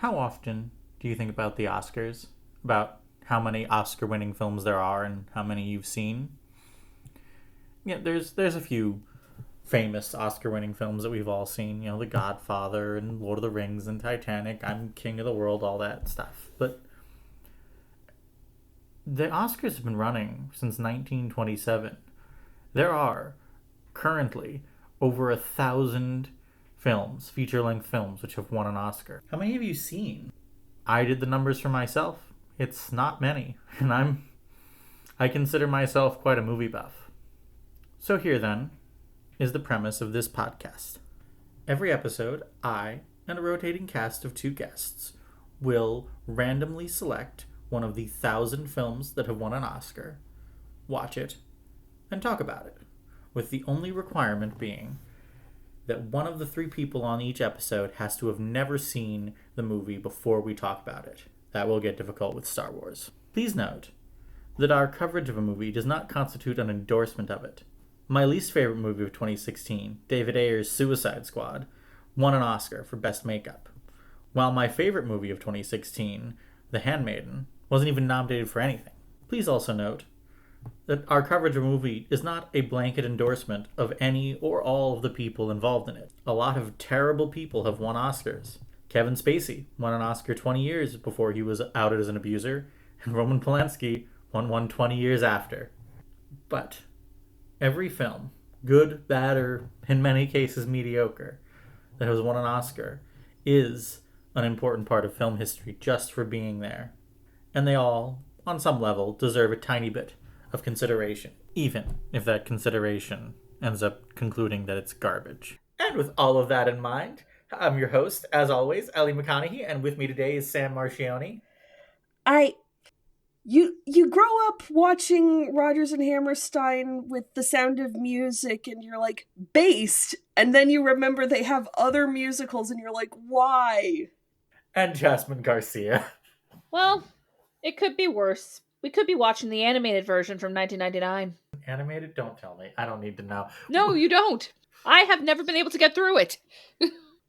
How often do you think about the Oscars? About how many Oscar winning films there are and how many you've seen? Yeah, there's a few famous Oscar winning films that we've all seen, The Godfather and Lord of the Rings and Titanic, I'm King of the World, all that stuff. But the Oscars have been running since 1927. There are currently over 1,000 films, feature length films, which have won an Oscar. How many have you seen? I did the numbers for myself. It's not many, and I consider myself quite a movie buff. So here then is the premise of this podcast. Every episode, I and a rotating cast of two guests will randomly select one of the 1,000 films that have won an Oscar, watch it, and talk about it, with the only requirement being that one of the three people on each episode has to have never seen the movie before we talk about it. That will get difficult with Star Wars. Please note that our coverage of a movie does not constitute an endorsement of it. My least favorite movie of 2016, David Ayer's Suicide Squad, won an Oscar for Best Makeup, while my favorite movie of 2016, The Handmaiden, wasn't even nominated for anything. Please also note that our coverage of a movie is not a blanket endorsement of any or all of the people involved in it. A lot of terrible people have won Oscars. Kevin Spacey won an Oscar 20 years before he was outed as an abuser, and Roman Polanski won one 20 years after. But every film, good, bad, or in many cases mediocre, that has won an Oscar is an important part of film history just for being there. And they all, on some level, deserve a tiny bit of consideration, even if that consideration ends up concluding that it's garbage. And with all of that in mind, I'm your host, as always, Ellie McConaughey, and with me today is Sam Marchioni. I you grow up watching Rogers and Hammerstein with The Sound of Music and you're like, based, and then you remember they have other musicals and you're like, why? And Jasmine Garcia. Well, it could be worse. We could be watching the animated version from 1999. Animated? Don't tell me. I don't need to know. No, you don't. I have never been able to get through it.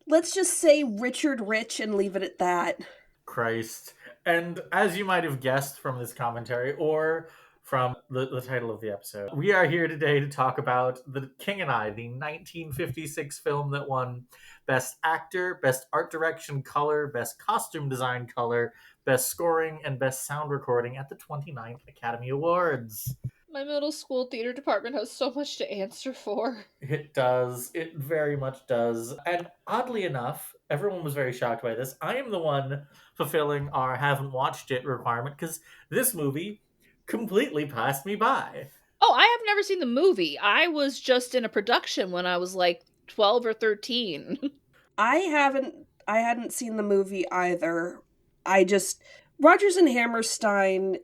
Let's just say Richard Rich and leave it at that. Christ. And as you might have guessed from this commentary or from the title of the episode, we are here today to talk about The King and I, the 1956 film that won Best Actor, Best Art Direction Color, Best Costume Design Color, Best Scoring, and Best Sound Recording at the 29th Academy Awards. My middle school theater department has so much to answer for. It does. It very much does. And oddly enough, everyone was very shocked by this. I am the one fulfilling our haven't watched it requirement because this movie completely passed me by. Oh, I have never seen the movie. I was just in a production when I was like 12 or 13. I hadn't seen the movie either. Rogers and Hammerstein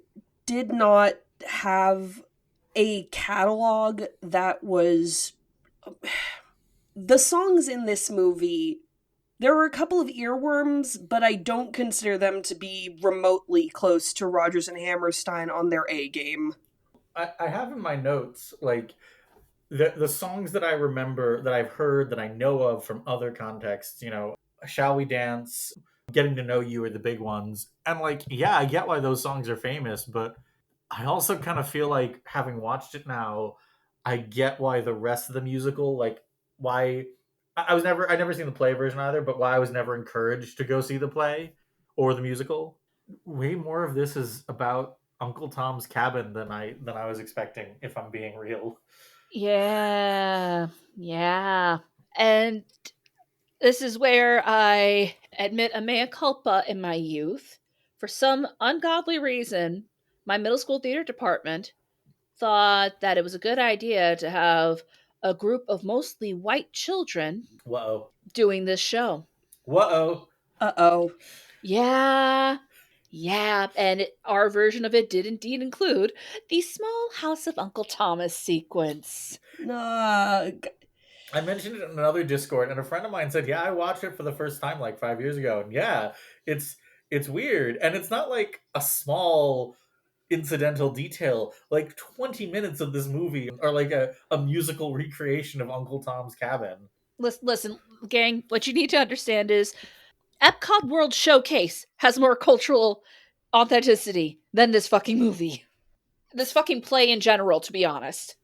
did not have a catalog that was... The songs in this movie, there were a couple of earworms, but I don't consider them to be remotely close to Rogers and Hammerstein on their A game. I have in my notes, like, the songs that I remember, that I've heard, that I know of from other contexts, Shall We Dance, Getting to Know You are the big ones. And, like, yeah, I get why those songs are famous, but I also kind of feel like, having watched it now, I get why the rest of the musical, like, why I never seen the play version either, but why I was never encouraged to go see the play or the musical. Way more of this is about Uncle Tom's Cabin than I was expecting, if I'm being real. Yeah. And this is where I admit a mea culpa in my youth. For some ungodly reason, my middle school theater department thought that it was a good idea to have a group of mostly white children Whoa. doing this show. Whoa. Uh-oh. Yeah, and our version of it did indeed include the Small House of Uncle Thomas sequence. Uh, I mentioned it in another Discord, and a friend of mine said, yeah, I watched it for the first time like 5 years ago, and yeah, it's weird, and it's not like a small incidental detail. Like 20 minutes of this movie are like a musical recreation of Uncle Tom's Cabin. Listen, gang, what you need to understand is Epcot World Showcase has more cultural authenticity than this fucking movie. This fucking play in general, to be honest.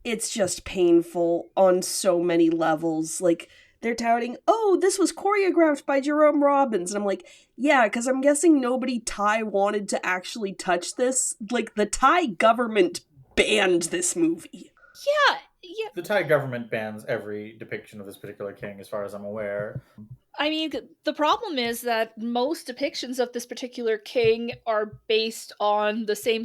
It's just painful on so many levels. Like, they're touting, oh, this was choreographed by Jerome Robbins. And I'm like, yeah, because I'm guessing nobody Thai wanted to actually touch this. Like, the Thai government banned this movie. Yeah, yeah. The Thai government bans every depiction of this particular king, as far as I'm aware. I mean, the problem is that most depictions of this particular king are based on the same,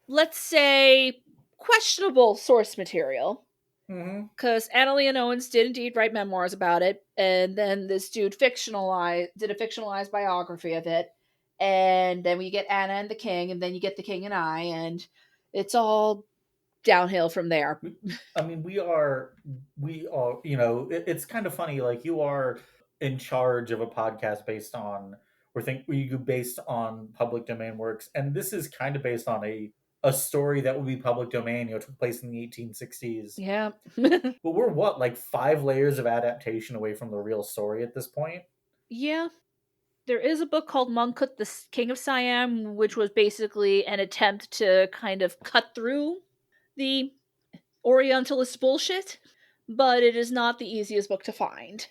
let's say, questionable source material. Mm-hmm. Because Anna Leonowens did indeed write memoirs about it, and then this dude did a fictionalized biography of it, and then we get Anna and the King, and then you get the King and I, and it's all downhill from there. I mean, we are, it's kind of funny. Like, you are in charge of a podcast based on, or think you based on public domain works, and this is kind of based on a story that would be public domain. Took place in the 1860s. Yeah. But we're what, like 5 layers of adaptation away from the real story at this point? Yeah. There is a book called Mongkut, the King of Siam, which was basically an attempt to kind of cut through the Orientalist bullshit, but it is not the easiest book to find.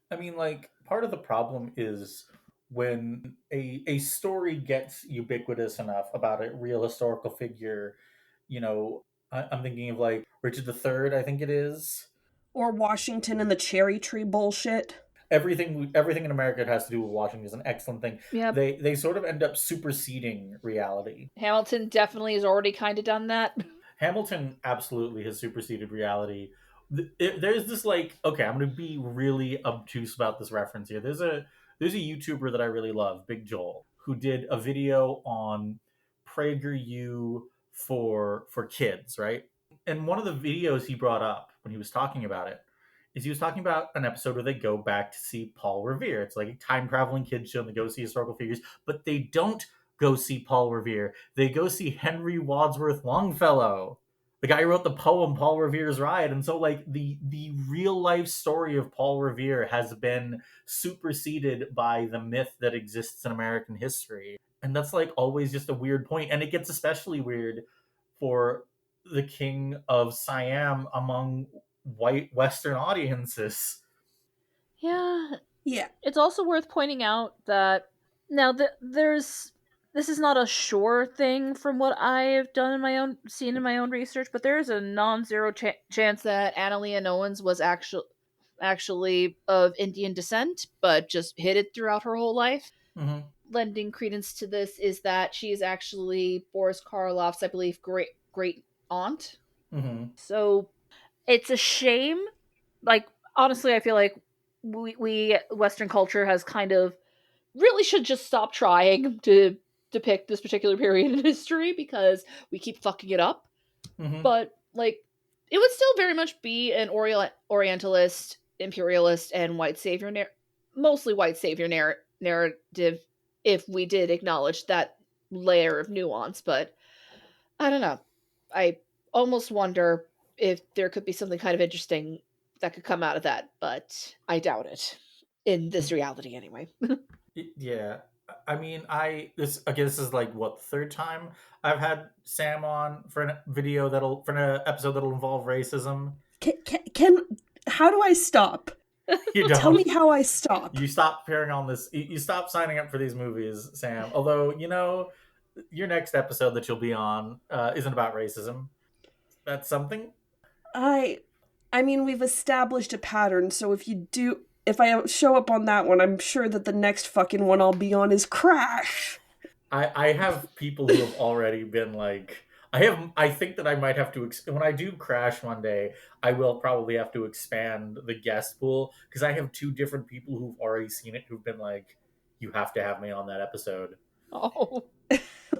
I mean, like, part of the problem is when a story gets ubiquitous enough about a real historical figure. I'm thinking of like Richard III, I think it is. Or Washington and the cherry tree bullshit. Everything in America that has to do with Washington is an excellent thing. Yep. They sort of end up superseding reality. Hamilton definitely has already kind of done that. Hamilton absolutely has superseded reality. There's this, like, okay, I'm going to be really obtuse about this reference here. There's a YouTuber that I really love, Big Joel, who did a video on PragerU for kids, right? And one of the videos he brought up when he was talking about it is he was talking about an episode where they go back to see Paul Revere. It's like a time traveling kids show and they go see historical figures, but they don't go see Paul Revere. They go see Henry Wadsworth Longfellow, the guy who wrote the poem Paul Revere's Ride. And so, like, the real life story of Paul Revere has been superseded by the myth that exists in American history. And that's, like, always just a weird point. And it gets especially weird for the King of Siam among white Western audiences. Yeah. Yeah. It's also worth pointing out that now this is not a sure thing from what I have seen in my own research, but there is a non-zero chance that Anna Leonowens was actually of Indian descent, but just hid it throughout her whole life. Mm-hmm. Lending credence to this is that she is actually Boris Karloff's, I believe, great aunt. Mm-hmm. So it's a shame. Like, honestly, I feel like we Western culture has kind of really should just stop trying to depict this particular period in history because we keep fucking it up. Mm-hmm. But, like, it would still very much be an Orientalist, imperialist, and white savior mostly white savior narrative if we did acknowledge that layer of nuance. But I don't know. I almost wonder if there could be something kind of interesting that could come out of that, but I doubt it. In this reality, anyway. Yeah. I mean, this is like what, the third time I've had Sam on for an episode that'll involve racism. Can how do I stop? You don't. Tell me how I stop. You stop appearing on this. You stop signing up for these movies, Sam. Although, your next episode that you'll be on isn't about racism. That's something. I mean, we've established a pattern, so if I show up on that one, I'm sure that the next fucking one I'll be on is Crash. I have people who have already been like, I think that I might have to, when I do Crash one day, I will probably have to expand the guest pool, because I have 2 different people who've already seen it who've been like, you have to have me on that episode. Oh.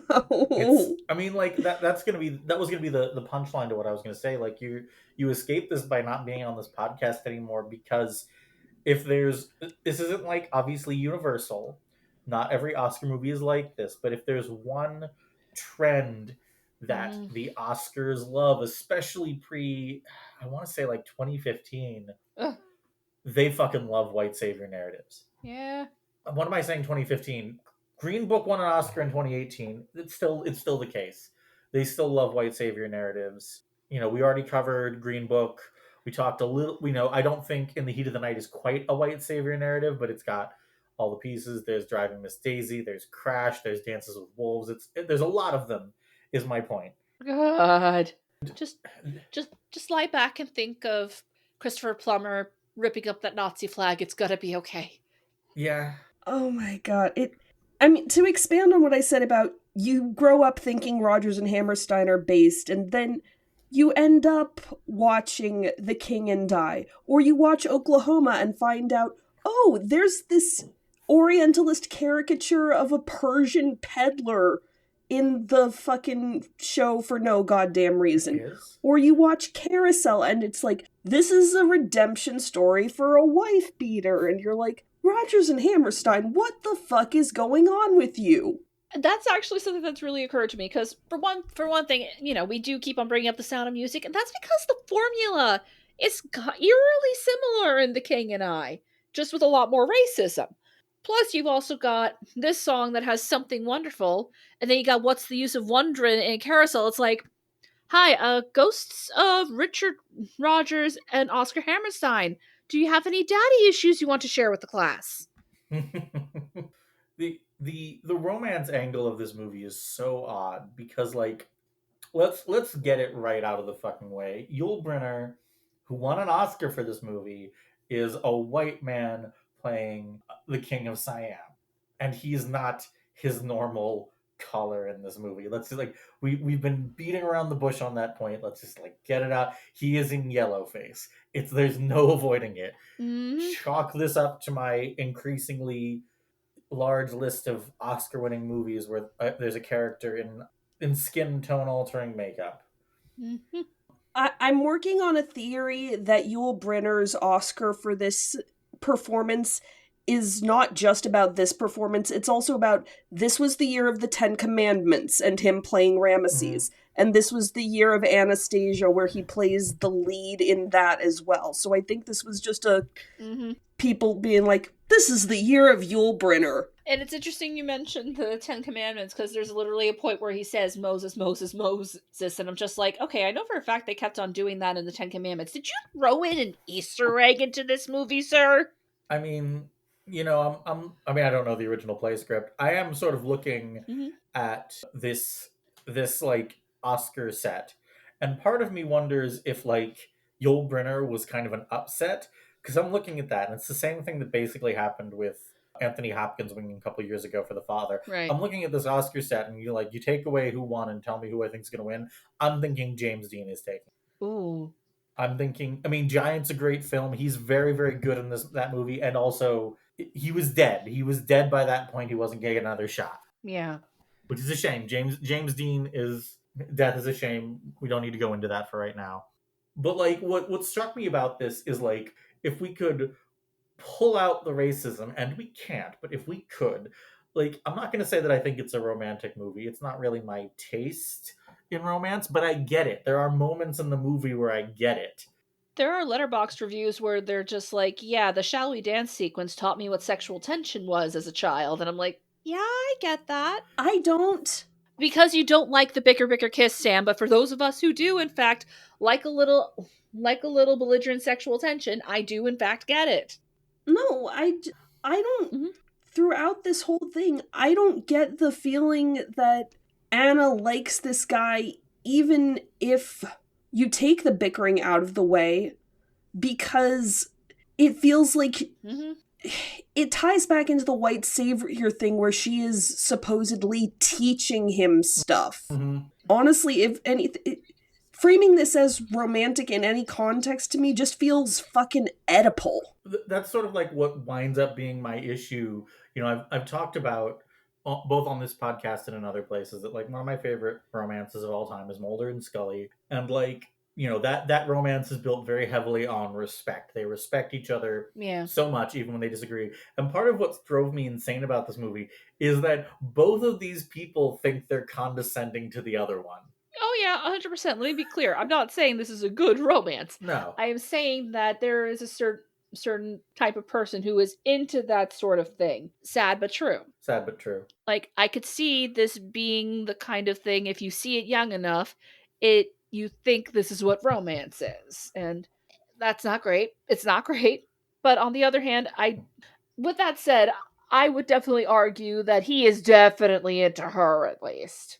I mean, like, that was gonna be the punchline to what I was gonna say. Like, you escape this by not being on this podcast anymore, because this isn't, like, obviously universal. Not every Oscar movie is like this, but if there's one trend that the Oscars love, especially I want to say like 2015, Ugh. they fucking love white savior narratives. Yeah. What am I saying? 2015. Green Book won an Oscar in 2018. It's still the case. They still love white savior narratives. We already covered Green Book. We talked a little. I don't think In the Heat of the Night is quite a white savior narrative, but it's got all the pieces. There's Driving Miss Daisy. There's Crash. There's Dances with Wolves. There's a lot of them. Is my point. God. Just just lie back and think of Christopher Plummer ripping up that Nazi flag. It's gotta be okay. Yeah. Oh my god. I mean, to expand on what I said about you grow up thinking Rogers and Hammerstein are based, and then you end up watching The King and Die. Or you watch Oklahoma and find out, oh, there's this Orientalist caricature of a Persian peddler in the fucking show for no goddamn reason. Is Or you watch Carousel and it's like, this is a redemption story for a wife beater. And you're like, Rogers and Hammerstein, what the fuck is going on with you? That's actually something that's really occurred to me because for one thing, we do keep on bringing up The Sound of Music, and that's because the formula is eerily similar in The King and I, just with a lot more racism. Plus, you've also got this song that has Something Wonderful, and then you got What's the Use of Wondering in Carousel. It's like, hi, ghosts of Richard Rogers and Oscar Hammerstein. Do you have any daddy issues you want to share with the class? the romance angle of this movie is so odd because let's get it right out of the fucking way. Yul Brynner, who won an Oscar for this movie, is a white man playing the King of Siam, and he's not his normal color in this movie. Let's just we've been beating around the bush on that point. Let's just get it out. He is in yellow face. There's no avoiding it. Mm-hmm. Chalk this up to my increasingly large list of Oscar-winning movies where there's a character in skin tone altering makeup. Mm-hmm. I'm working on a theory that Yul Brynner's Oscar for this performance is not just about this performance, it's also about this was the year of the Ten Commandments and him playing Ramesses. And this was the year of Anastasia where he plays the lead in that as well. So I think this was just people being like, this is the year of Yul Brynner. And it's interesting you mentioned the Ten Commandments because there's literally a point where he says Moses, Moses, Moses, and I'm just like, okay, I know for a fact they kept on doing that in the Ten Commandments. Did you throw in an Easter egg into this movie, sir? I mean, I don't know the original play script. I am sort of looking at this Oscar set, and part of me wonders if Yul Brynner was kind of an upset because I'm looking at that, and it's the same thing that basically happened with Anthony Hopkins winning a couple years ago for The Father. Right. I'm looking at this Oscar set, and you take away who won and tell me who I think is going to win. I'm thinking James Dean is taking. Ooh. I'm thinking. I mean, Giant's a great film. He's very, very good in that movie, and also he was dead. He was dead by that point. He wasn't getting another shot. Yeah. Which is a shame. James Dean is death is a shame. We don't need to go into that for right now. But what struck me about this is if we could pull out the racism, and we can't, but if we could, I'm not going to say that I think it's a romantic movie. It's not really my taste in romance, but I get it. There are moments in the movie where I get it. There are Letterboxd reviews where they're just like, yeah, the Shall We Dance sequence taught me what sexual tension was as a child. And I'm like, yeah, I get that. I don't. Because you don't like the bicker bicker kiss, Sam, but for those of us who do, in fact, like a little belligerent sexual tension, I do, in fact, get it. No, I don't. Throughout this whole thing, I don't get the feeling that Anna likes this guy, even if you take the bickering out of the way, because it feels like it ties back into the white savior thing where she is supposedly teaching him stuff. Honestly, if anything, framing this as romantic in any context to me just feels fucking Oedipal. That's sort of what winds up being my issue. I've talked about both on this podcast and in other places that one of my favorite romances of all time is Mulder and Scully, and that romance is built very heavily on respect. They respect each other so much, even when they disagree. And part of what drove me insane about this movie is that both of these people think they're condescending to the other one. Oh yeah, 100%. Let me be clear. I'm not saying this is a good romance. No. I am saying that there is a certain... certain type of person who is into that sort of thing. Sad but true. Sad but true. Like, I could see this being the kind of thing, if you see it young enough, you think this is what romance is. And that's not great. It's not great. But on the other hand, with that said, I would definitely argue that he is definitely into her, at least.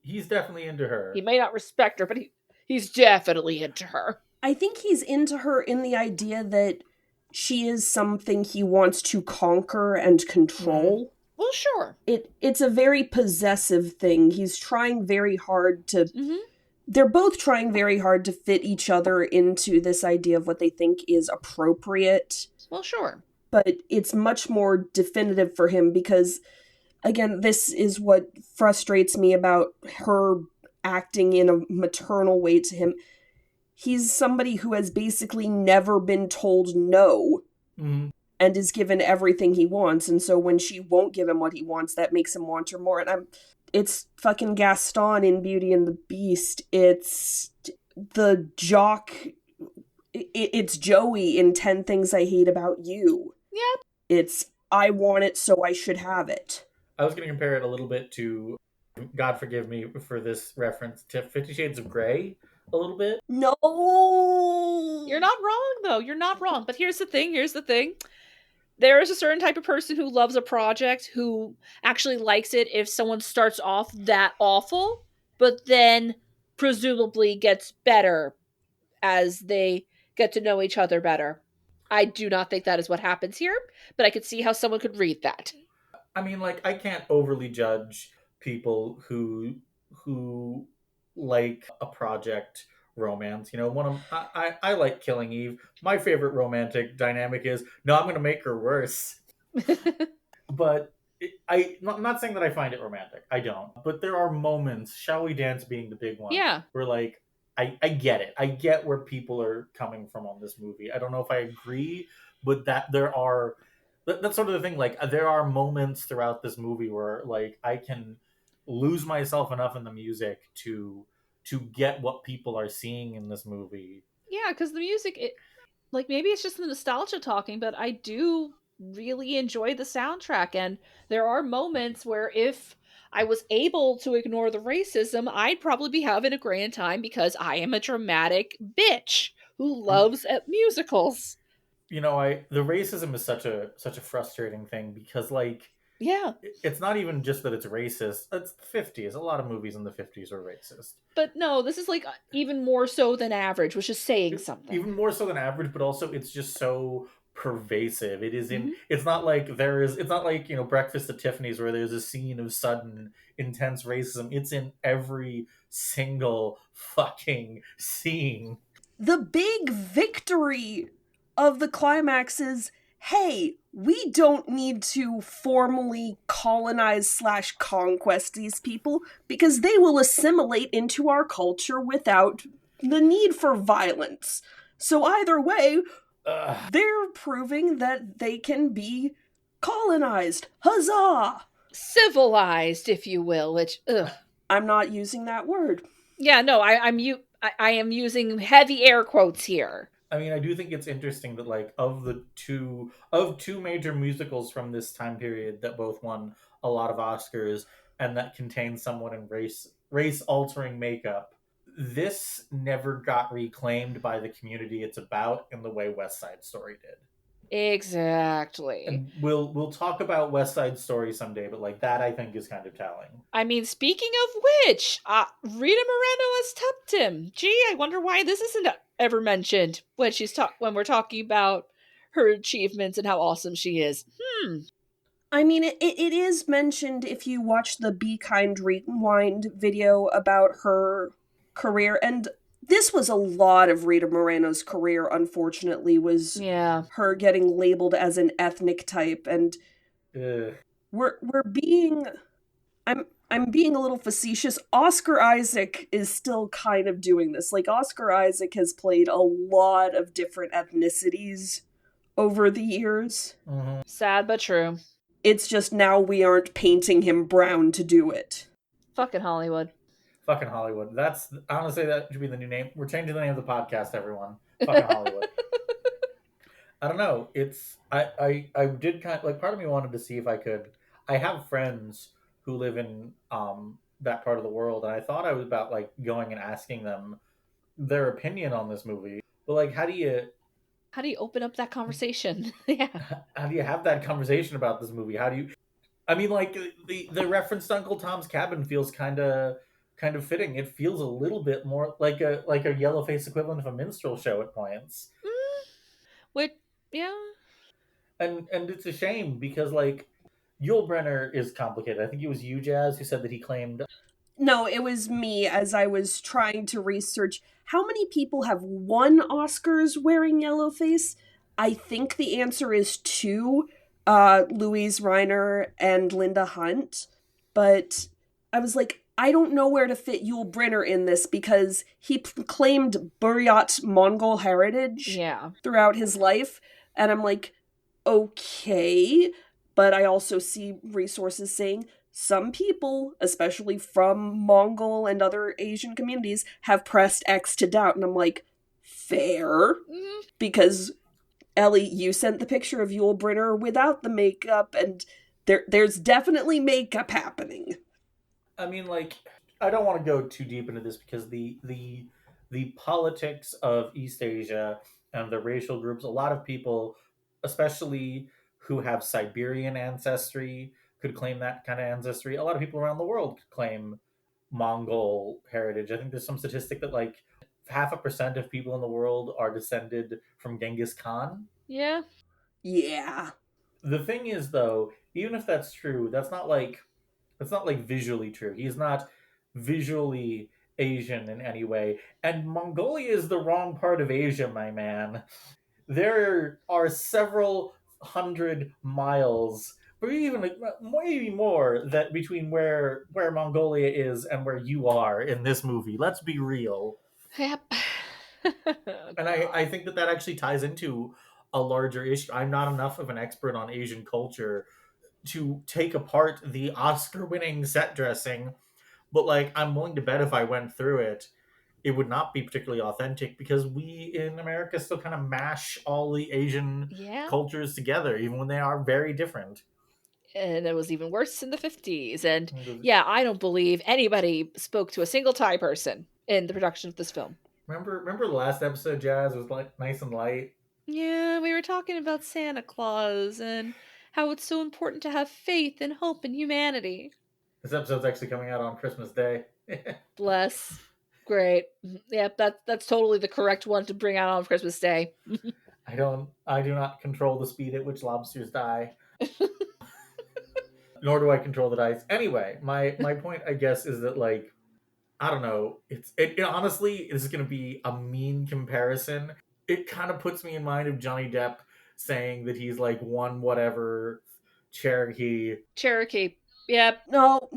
He's definitely into her. He may not respect her, but he's definitely into her. I think he's into her in the idea that she is something he wants to conquer and control. Well, sure. It's a very possessive thing. He's trying very hard to... Mm-hmm. They're both trying very hard to fit each other into this idea of what they think is appropriate. Well, sure. But it's much more definitive for him because, again, this is what frustrates me about her acting in a maternal way to him. He's somebody who has basically never been told no. Mm-hmm. And is given everything he wants, and so when she won't give him what he wants, that makes him want her more. And it's fucking Gaston in Beauty and the Beast. It's the jock. It's Joey in 10 Things I Hate About You. Yep. It's, I want it, so I should have it. I was going to compare it a little bit to, God forgive me for this reference, to 50 Shades of Grey a little bit. No! You're not wrong, though. You're not wrong. But here's the thing. There is a certain type of person who loves a project who actually likes it if someone starts off that awful, but then presumably gets better as they get to know each other better. I do not think that is what happens here, but I could see how someone could read that. I mean, like, I can't overly judge people who like a project romance. You know, I like Killing Eve. My favorite romantic dynamic is, no, I'm going to make her worse. But I'm not saying that I find it romantic. I don't. But there are moments, Shall We Dance being the big one, Yeah. where, like, I get it. I get where people are coming from on this movie. I don't know if I agree, but that's sort of the thing. Like, there are moments throughout this movie where, like, I can lose myself enough in the music to get what people are seeing in this movie. Yeah, because the music, like, maybe it's just the nostalgia talking, but I do really enjoy the soundtrack, and there are moments where if I was able to ignore the racism, I'd probably be having a grand time because I am a dramatic bitch who loves musicals. You know, the racism is such a frustrating thing because, like, yeah, it's not even just that it's racist. It's the 50s. A lot of movies in the 50s are racist. But no, this is, like, even more so than average, which is saying something. Even more so than average, but also it's just so pervasive. It is in. It's not like It's not like, you know, Breakfast at Tiffany's where there's a scene of sudden intense racism. It's in every single fucking scene. The big victory of the climax is, hey, we don't need to formally colonize / conquest these people because they will assimilate into our culture without the need for violence. So either way, they're proving that they can be colonized. Huzzah! Civilized, if you will, which, I'm not using that word. Yeah, no, I am using heavy air quotes here. I mean, I do think it's interesting that, like, of two major musicals from this time period that both won a lot of Oscars and that contain someone in race altering makeup, this never got reclaimed by the community it's about in the way West Side Story did. Exactly. And we'll talk about West Side Story someday, but, like, that I think is kind of telling. I mean, speaking of which, Rita Moreno as Tuptim. Gee, I wonder why this isn't ever mentioned when when we're talking about her achievements and how awesome she is. I mean, it is mentioned if you watch the Be Kind Rewind video about her career, and this was a lot of Rita Moreno's career, unfortunately, was her getting labeled as an ethnic type, and we're being... I'm being a little facetious. Oscar Isaac is still kind of doing this. Like, Oscar Isaac has played a lot of different ethnicities over the years. Mm-hmm. Sad but true. It's just now we aren't painting him brown to do it. Fucking Hollywood. Fucking Hollywood. That's, honestly, that should be the new name. We're changing the name of the podcast, everyone. Fucking Hollywood. I don't know. I did kind of like, part of me wanted to see if I could. I have friends who live in that part of the world, and I thought I was about like going and asking them their opinion on this movie. But like, How do you open up that conversation? Yeah. how do you have that conversation about this movie? How do you? I mean, like the reference to Uncle Tom's Cabin feels kind of fitting. It feels a little bit more like a yellow face equivalent of a minstrel show at points. Mm, which, yeah. And it's a shame because like Yul Brynner is complicated. I think it was you, Jazz, who said that he claimed. No, it was me as I was trying to research how many people have won Oscars wearing yellowface. I think the answer is two, Louise Reiner and Linda Hunt. But I was like, I don't know where to fit Yul Brynner in this because he claimed Buryat Mongol heritage Yeah. throughout his life. And I'm like, okay. But I also see resources saying some people, especially from Mongol and other Asian communities, have pressed X to doubt. And I'm like, fair. Mm, Because, Ellie, you sent the picture of Yul Brynner without the makeup, and there's definitely makeup happening. I mean, like, I don't want to go too deep into this because the politics of East Asia and the racial groups. A lot of people, especially who have Siberian ancestry, could claim that kind of ancestry. A lot of people around the world could claim Mongol heritage. I think there's some statistic that like 0.5% of people in the world are descended from Genghis Khan. yeah. Yeah. The thing is, though, even if that's true, that's not like visually true. He's not visually Asian in any way. And Mongolia is the wrong part of Asia, my man. There are several hundred miles, or even like, maybe more, that between where Mongolia is and where you are in this movie. Let's be real. Yep. And I think that that actually ties into a larger issue. I'm not enough of an expert on Asian culture to take apart the Oscar-winning set dressing, but like I'm willing to bet if I went through it, it would not be particularly authentic because we in America still kind of mash all the Asian Yeah. cultures together, even when they are very different. And it was even worse in the 50s. And yeah, I don't believe anybody spoke to a single Thai person in the production of this film. Remember the last episode, Jazz? It was like nice and light. Yeah, we were talking about Santa Claus and how it's so important to have faith and hope in humanity. This episode's actually coming out on Christmas Day. Bless. Great. Yep, that's totally the correct one to bring out on Christmas Day. I do not control the speed at which lobsters die. Nor do I control the dice. Anyway, my point, I guess, is that like I don't know. It honestly, this is going to be a mean comparison. It kind of puts me in mind of Johnny Depp saying that he's like won whatever Cherokee. Cherokee. Yep. No.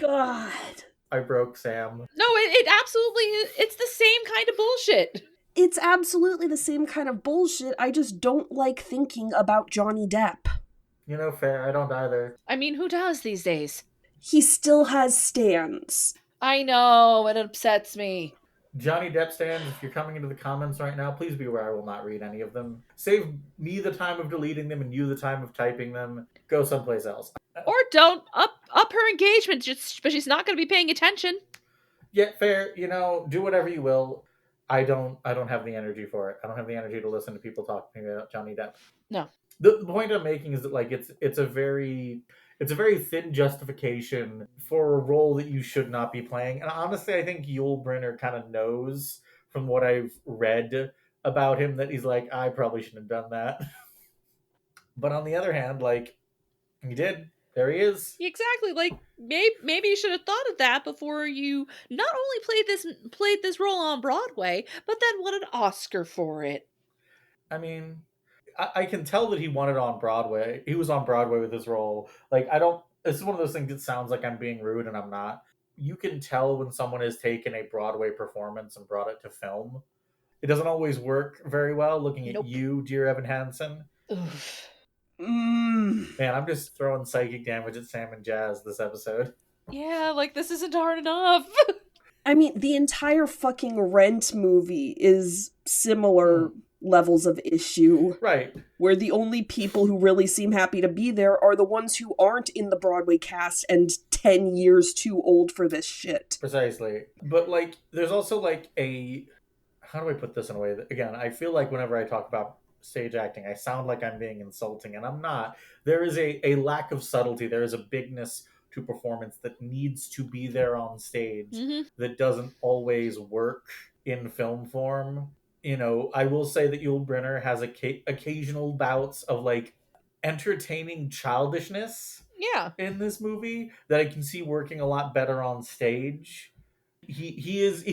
God. I broke Sam. No, it absolutely is. It's the same kind of bullshit. It's absolutely the same kind of bullshit. I just don't like thinking about Johnny Depp. You know, fair. I don't either. I mean, who does these days? He still has stands. I know, it upsets me. Johnny Depp stands, if you're coming into the comments right now, please be aware I will not read any of them. Save me the time of deleting them and you the time of typing them. Go someplace else. Or don't up her engagement, but she's not going to be paying attention. Yeah, fair. You know, do whatever you will. I don't have the energy for it. I don't have the energy to listen to people talking about Johnny Depp. No. The point I'm making is that like it's a very thin justification for a role that you should not be playing. And honestly, I think Yul Brynner kind of knows from what I've read about him that he's like, I probably shouldn't have done that. But on the other hand, like he did. There he is. Exactly. Like maybe you should have thought of that before you not only played this role on Broadway, but then won an Oscar for it. I mean, I can tell that he won it on Broadway. He was on Broadway with his role. Like this is one of those things that sounds like I'm being rude and I'm not. You can tell when someone has taken a Broadway performance and brought it to film. It doesn't always work very well. Looking at you, dear Evan Hansen. Man, I'm just throwing psychic damage at Sam and Jazz this episode. Yeah, like this isn't hard enough. I mean, the entire fucking Rent movie is similar levels of issue. Right. Where the only people who really seem happy to be there are the ones who aren't in the Broadway cast and 10 years too old for this shit. Precisely. But like there's also like a how do I put this in a way that again, I feel like whenever I talk about stage acting, I sound like I'm being insulting and I'm not. There is a lack of subtlety. There is a bigness to performance that needs to be there on stage that doesn't always work in film form. I will say that Yul Brynner has occasional bouts of like entertaining childishness Yeah. in this movie that I can see working a lot better on stage. He is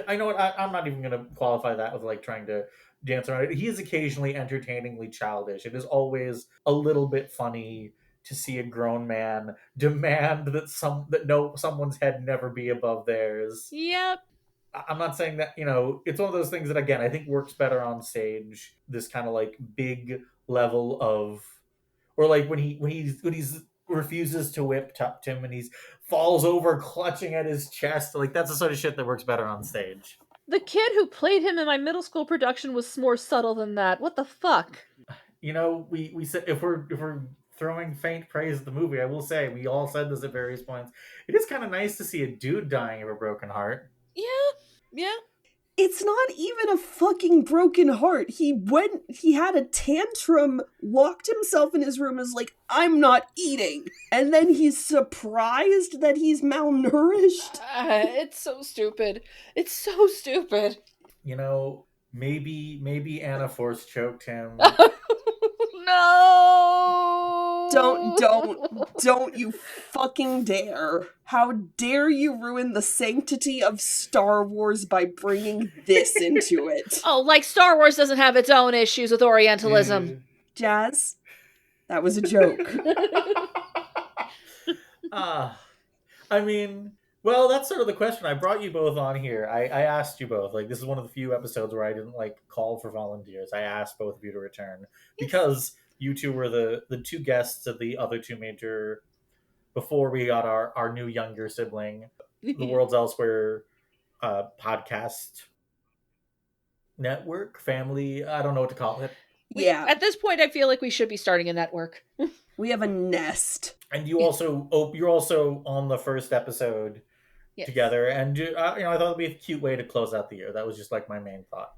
I know what I'm not even going to qualify that with like trying to dance around it. He is occasionally entertainingly childish. It is always a little bit funny to see a grown man demand that someone's head never be above theirs. Yep. I'm not saying that, it's one of those things that again I think works better on stage. This kind of like big level of, or like when he's refuses to whip Tim and he's falls over clutching at his chest. Like that's the sort of shit that works better on stage. The kid who played him in my middle school production was more subtle than that. What the fuck? We said if we're throwing faint praise at the movie, I will say we all said this at various points. It is kind of nice to see a dude dying of a broken heart. Yeah. It's not even a fucking broken heart. He had a tantrum, locked himself in his room, is like, I'm not eating. And then he's surprised that he's malnourished. It's so stupid. It's so stupid. Maybe Anna force choked him. No! Don't you fucking dare. How dare you ruin the sanctity of Star Wars by bringing this into it? Oh, like Star Wars doesn't have its own issues with Orientalism. Jazz, that was a joke. Well, that's sort of the question. I brought you both on here. I asked you both. Like, this is one of the few episodes where I didn't, like, call for volunteers. I asked both of you to return. Because you two were the two guests of the other two major... Before we got our new younger sibling, the World's Elsewhere podcast network, family, I don't know what to call it. Yeah. At this point, I feel like we should be starting a network. We have a nest. And you're also on the first episode together, and I thought it'd be a cute way to close out the year. That was just like my main thought,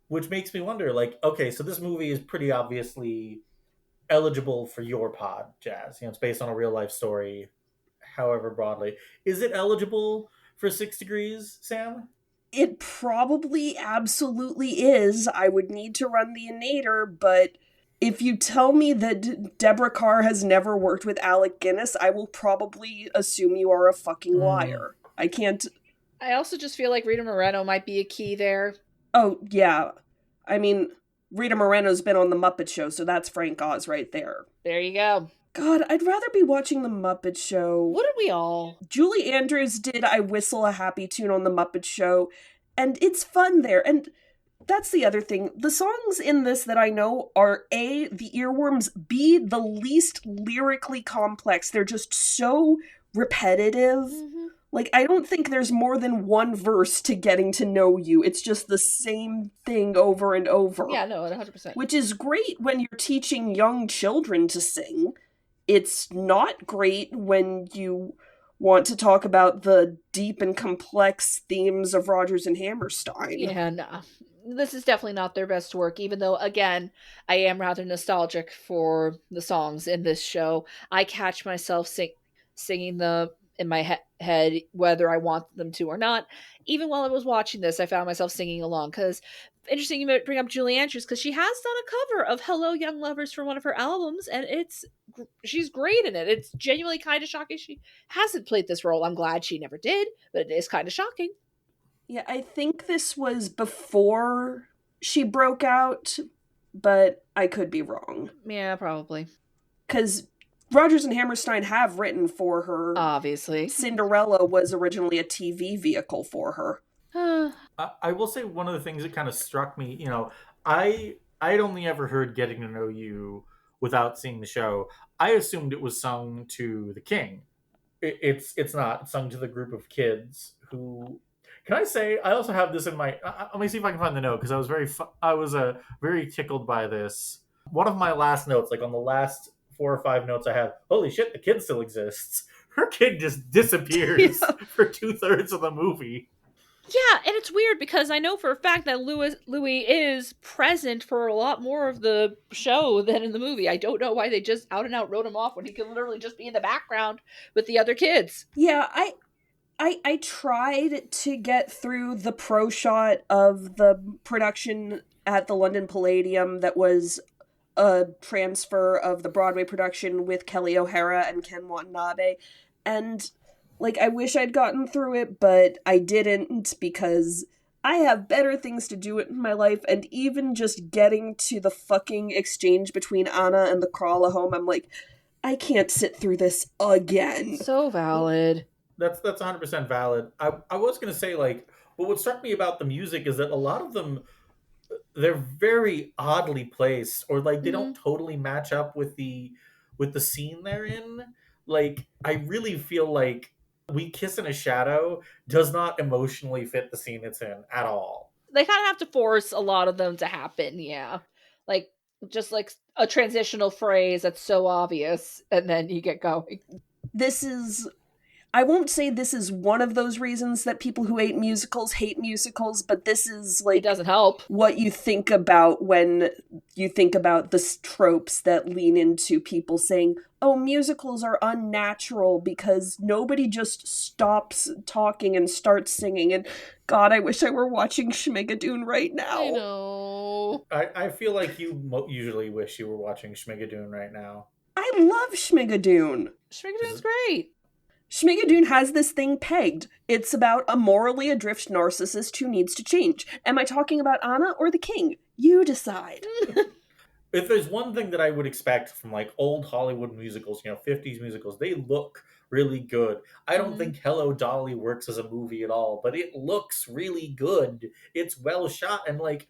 which makes me wonder, like, okay, so this movie is pretty obviously eligible for your pod, Jazz. It's based on a real life story, however broadly. Is it eligible for 6 Degrees, Sam? It probably absolutely is. I would need to run the innator, but if you tell me that Deborah Carr has never worked with Alec Guinness, I will probably assume you are a fucking liar. I can't... I also just feel like Rita Moreno might be a key there. Oh, yeah. I mean, Rita Moreno's been on The Muppet Show, so that's Frank Oz right there. There you go. God, I'd rather be watching The Muppet Show. Wouldn't we all? Julie Andrews did I Whistle a Happy Tune on The Muppet Show, and it's fun there. And that's the other thing. The songs in this that I know are A, the earworms, B, the least lyrically complex. They're just so repetitive. Like, I don't think there's more than one verse to Getting to Know You. It's just the same thing over and over. Yeah, no, 100%. Which is great when you're teaching young children to sing. It's not great when you want to talk about the deep and complex themes of Rogers and Hammerstein. Yeah, no. This is definitely not their best work, even though, again, I am rather nostalgic for the songs in this show. I catch myself singing them in my head, whether I want them to or not. Even while I was watching this, I found myself singing along, because interesting you bring up Julie Andrews, because she has done a cover of Hello Young Lovers for one of her albums, and she's great in it. It's genuinely kind of shocking she hasn't played this role. I'm glad she never did, but it is kind of shocking. Yeah, I think this was before she broke out, but I could be wrong. Yeah, probably. Because Rogers and Hammerstein have written for her. Obviously. Cinderella was originally a TV vehicle for her. I will say one of the things that kind of struck me, I'd only ever heard Getting to Know You without seeing the show. I assumed it was sung to the king. It's not. It's sung to the group of kids who... Can I say I also have this in my? Let me see if I can find the note because I was very tickled by this. One of my last notes, like on the last 4 or 5 notes I have, holy shit, the kid still exists. Her kid just disappears Yeah. for 2/3 of the movie. Yeah, and it's weird because I know for a fact that Louis is present for a lot more of the show than in the movie. I don't know why they just out and out wrote him off when he could literally just be in the background with the other kids. Yeah, I tried to get through the pro shot of the production at the London Palladium that was a transfer of the Broadway production with Kelly O'Hara and Ken Watanabe. And, like, I wish I'd gotten through it, but I didn't because I have better things to do in my life. And even just getting to the fucking exchange between Anna and the Crawler home, I'm like, I can't sit through this again. So valid. That's 100% valid. I was gonna say like, but what struck me about the music is that a lot of them they're very oddly placed, or like they don't totally match up with the scene they're in. Like I really feel like We Kiss in a Shadow does not emotionally fit the scene it's in at all. They kind of have to force a lot of them to happen, yeah. Like, just like a transitional phrase that's so obvious, and then you get going. I won't say this is one of those reasons that people who hate musicals, but this is like It doesn't help. what you think about when you think about the tropes that lean into people saying, oh, musicals are unnatural because nobody just stops talking and starts singing. And God, I wish I were watching Schmigadoon right now. I know. I feel like you usually wish you were watching Schmigadoon right now. I love Schmigadoon. Schmigadoon's great. Schmigadoon has this thing pegged. It's about a morally adrift narcissist who needs to change. Am I talking about Anna or the king? You decide. If there's one thing that I would expect from like old Hollywood musicals, 50s musicals, they look really good. I don't think Hello Dolly works as a movie at all, but it looks really good. It's well shot, and like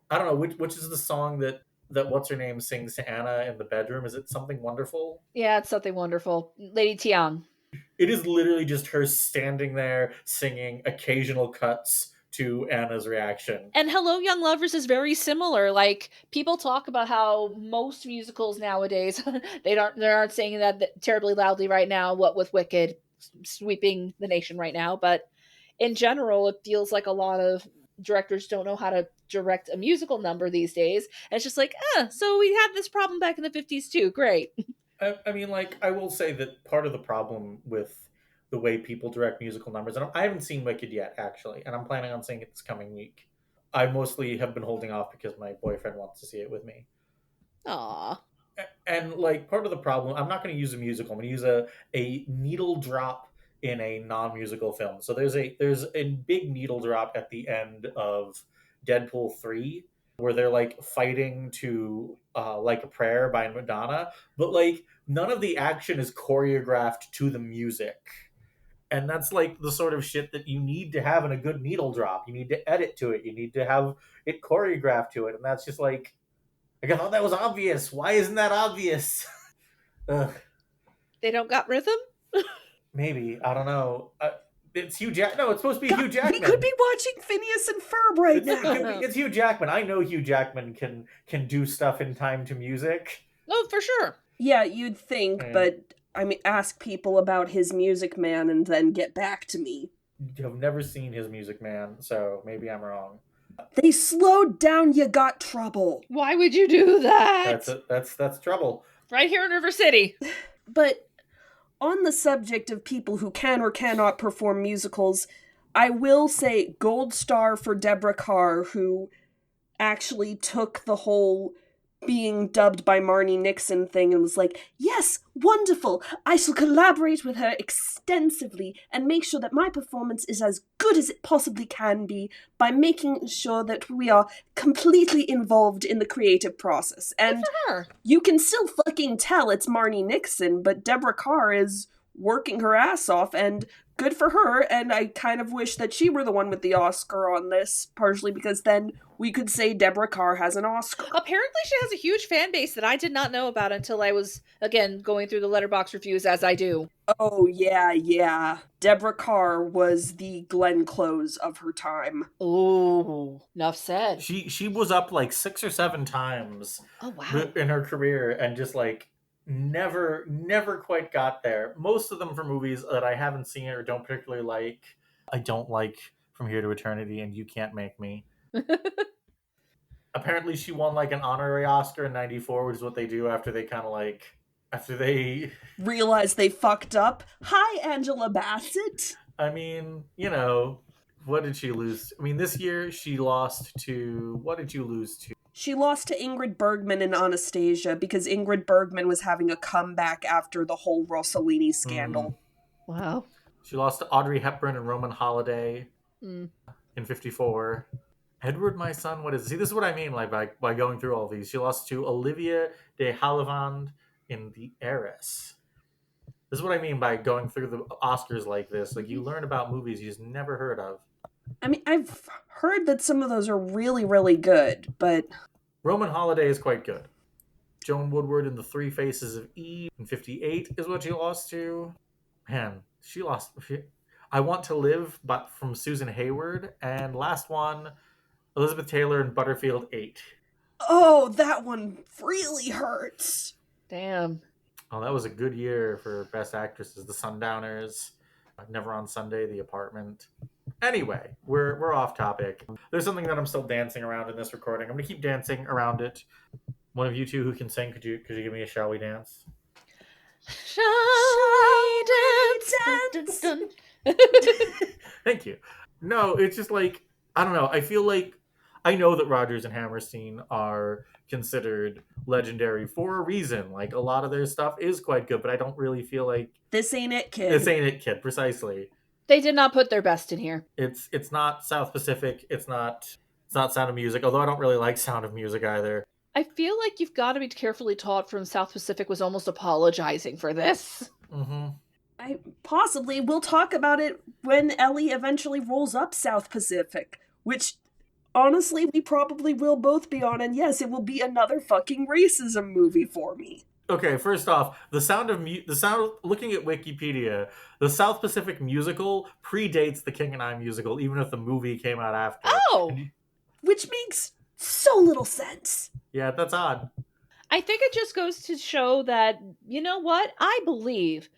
I don't know which is the song that what's her name sings to Anna in the bedroom. Is it Something Wonderful? Yeah, it's Something Wonderful. Lady Tian. It is literally just her standing there singing occasional cuts to Anna's reaction. And Hello Young Lovers is very similar. Like, people talk about how most musicals nowadays they aren't saying that terribly loudly right now, what with Wicked sweeping the nation right now, but in general it feels like a lot of directors don't know how to direct a musical number these days. And it's just like, so we had this problem back in the 50s too. Great. I mean, like, I will say that part of the problem with the way people direct musical numbers, and I haven't seen Wicked yet, actually, and I'm planning on seeing it this coming week. I mostly have been holding off because my boyfriend wants to see it with me. Aww. And, like, part of the problem, I'm not going to use a musical. I'm going to use a needle drop in a non-musical film. So there's a big needle drop at the end of Deadpool 3, where they're like fighting to Like a Prayer by Madonna, but like none of the action is choreographed to the music. And that's like the sort of shit that you need to have in a good needle drop. You need to edit to it. You need to have it choreographed to it. And that's just like I thought that was obvious. Why isn't that obvious? They don't got rhythm? Maybe. I don't know. It's Hugh Jackman. No, it's supposed to be Hugh Jackman. We could be watching Phineas and Ferb right now. It's Hugh Jackman. I know Hugh Jackman can do stuff in time to music. Oh, for sure. Yeah, you'd think, but I mean, ask people about his Music Man and then get back to me. I've never seen his Music Man, so maybe I'm wrong. They slowed down You Got Trouble. Why would you do that? That's trouble. Right here in River City. But on the subject of people who can or cannot perform musicals, I will say gold star for Deborah Carr, who actually took the whole being dubbed by Marnie Nixon thing and was like, yes, wonderful, I shall collaborate with her extensively and make sure that my performance is as good as it possibly can be by making sure that we are completely involved in the creative process. And Good for her. you can still fucking tell it's Marnie Nixon, but Deborah Carr is working her ass off, and good for her. And I kind of wish that she were the one with the Oscar on this, partially because then we could say Deborah Carr has an Oscar. Apparently, she has a huge fan base that I did not know about until I was, again, going through the Letterboxd reviews, as I do. Oh, yeah. Deborah Carr was the Glenn Close of her time. Oh, enough said. She was up like 6 or 7 times Oh, wow. in her career, and just like never quite got there. Most of them for movies that I haven't seen or don't particularly like. I don't like From Here to Eternity and You Can't Make Me. Apparently she won like an honorary Oscar in 94, which is what they do after they kind of like after they realize they fucked up. Hi, Angela Bassett. I mean, you know, what did she lose? I mean, this year she lost to, what did you lose to? She lost to Ingrid Bergman in Anastasia because Ingrid Bergman was having a comeback after the whole Rossellini scandal. Wow. She lost to Audrey Hepburn and Roman Holiday in 54. Edward, My Son, what is it? See, this is what I mean like by going through all these. She lost to Olivia de Havilland in The Heiress. This is what I mean by going through the Oscars like this. Like, you learn about movies you just never heard of. I mean, I've heard that some of those are really, really good, but... Roman Holiday is quite good. Joan Woodward in The Three Faces of Eve in 58 is what she lost to. Man, she lost... I Want to Live, but from Susan Hayward. And last one, Elizabeth Taylor in Butterfield 8. Oh, that one really hurts. Damn. Oh, that was a good year for Best Actresses. The Sundowners, Never on Sunday, The Apartment. Anyway, we're off topic. There's something that I'm still dancing around in this recording. I'm gonna keep dancing around it. One of you two who can sing, could you give me a Shall We Dance? Shall we dance? Dun, dun, dun. Thank you. No, it's just like, I don't know. I feel like I know that Rogers and Hammerstein are considered legendary for a reason. Like, a lot of their stuff is quite good, but I don't really feel like this ain't it, kid. This ain't it, kid. Precisely. They did not put their best in here. It's not South Pacific. It's not Sound of Music. Although I don't really like Sound of Music either. I feel like You've Got to Be Carefully Taught from South Pacific was almost apologizing for this. Mm-hmm. Possibly we'll talk about it when Ellie eventually rolls up South Pacific, which honestly we probably will both be on, and yes, it will be another fucking racism movie for me. Okay, first off, looking at Wikipedia, the South Pacific musical predates the King and I musical, even if the movie came out after. Oh! Which makes so little sense. Yeah, that's odd. I think it just goes to show that, you know what? I believe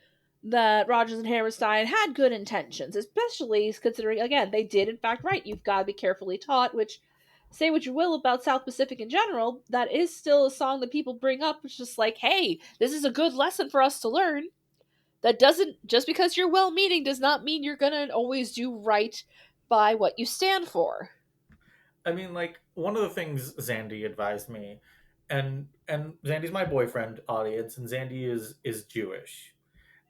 that Rogers and Hammerstein had good intentions, especially considering, again, they did in fact write You've Got to Be Carefully Taught, which, say what you will about South Pacific in general, that is still a song that people bring up. It's just like, hey, this is a good lesson for us to learn. That doesn't, just because you're well-meaning does not mean you're gonna always do right by what you stand for. I mean, like, one of the things Zandy advised me, and Zandy's my boyfriend, audience, and Zandy is Jewish.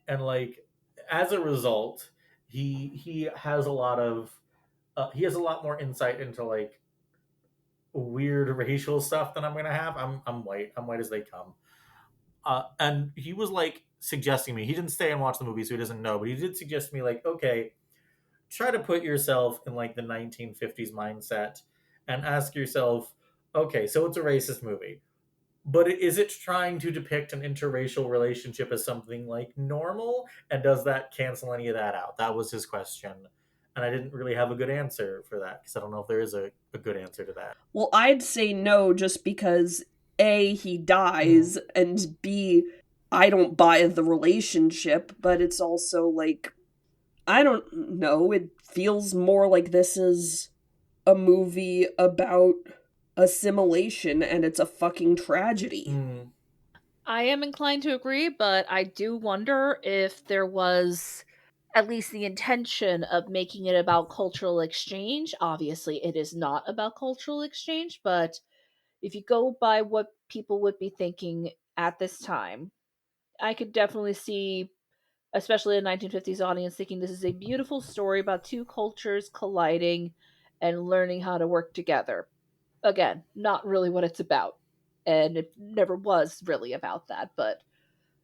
And like, as a result, he has a lot of he has a lot more insight into like weird racial stuff than I'm gonna have. I'm white as they come. And he was like suggesting me. He didn't stay and watch the movie, so he doesn't know. But he did suggest to me like, okay, try to put yourself in like the 1950s mindset and ask yourself, okay, so it's a racist movie, but is it trying to depict an interracial relationship as something like normal? And does that cancel any of that out? That was his question. And I didn't really have a good answer for that because I don't know if there is a good answer to that. Well, I'd say no, just because A, he dies, and B, I don't buy the relationship, but it's also like, I don't know, it feels more like this is a movie about assimilation and it's a fucking tragedy. I am inclined to agree, but I do wonder if there was at least the intention of making it about cultural exchange. Obviously, it is not about cultural exchange, but if you go by what people would be thinking at this time, I could definitely see, especially a 1950s audience, thinking this is a beautiful story about two cultures colliding and learning how to work together. Again, not really what it's about. And it never was really about that, but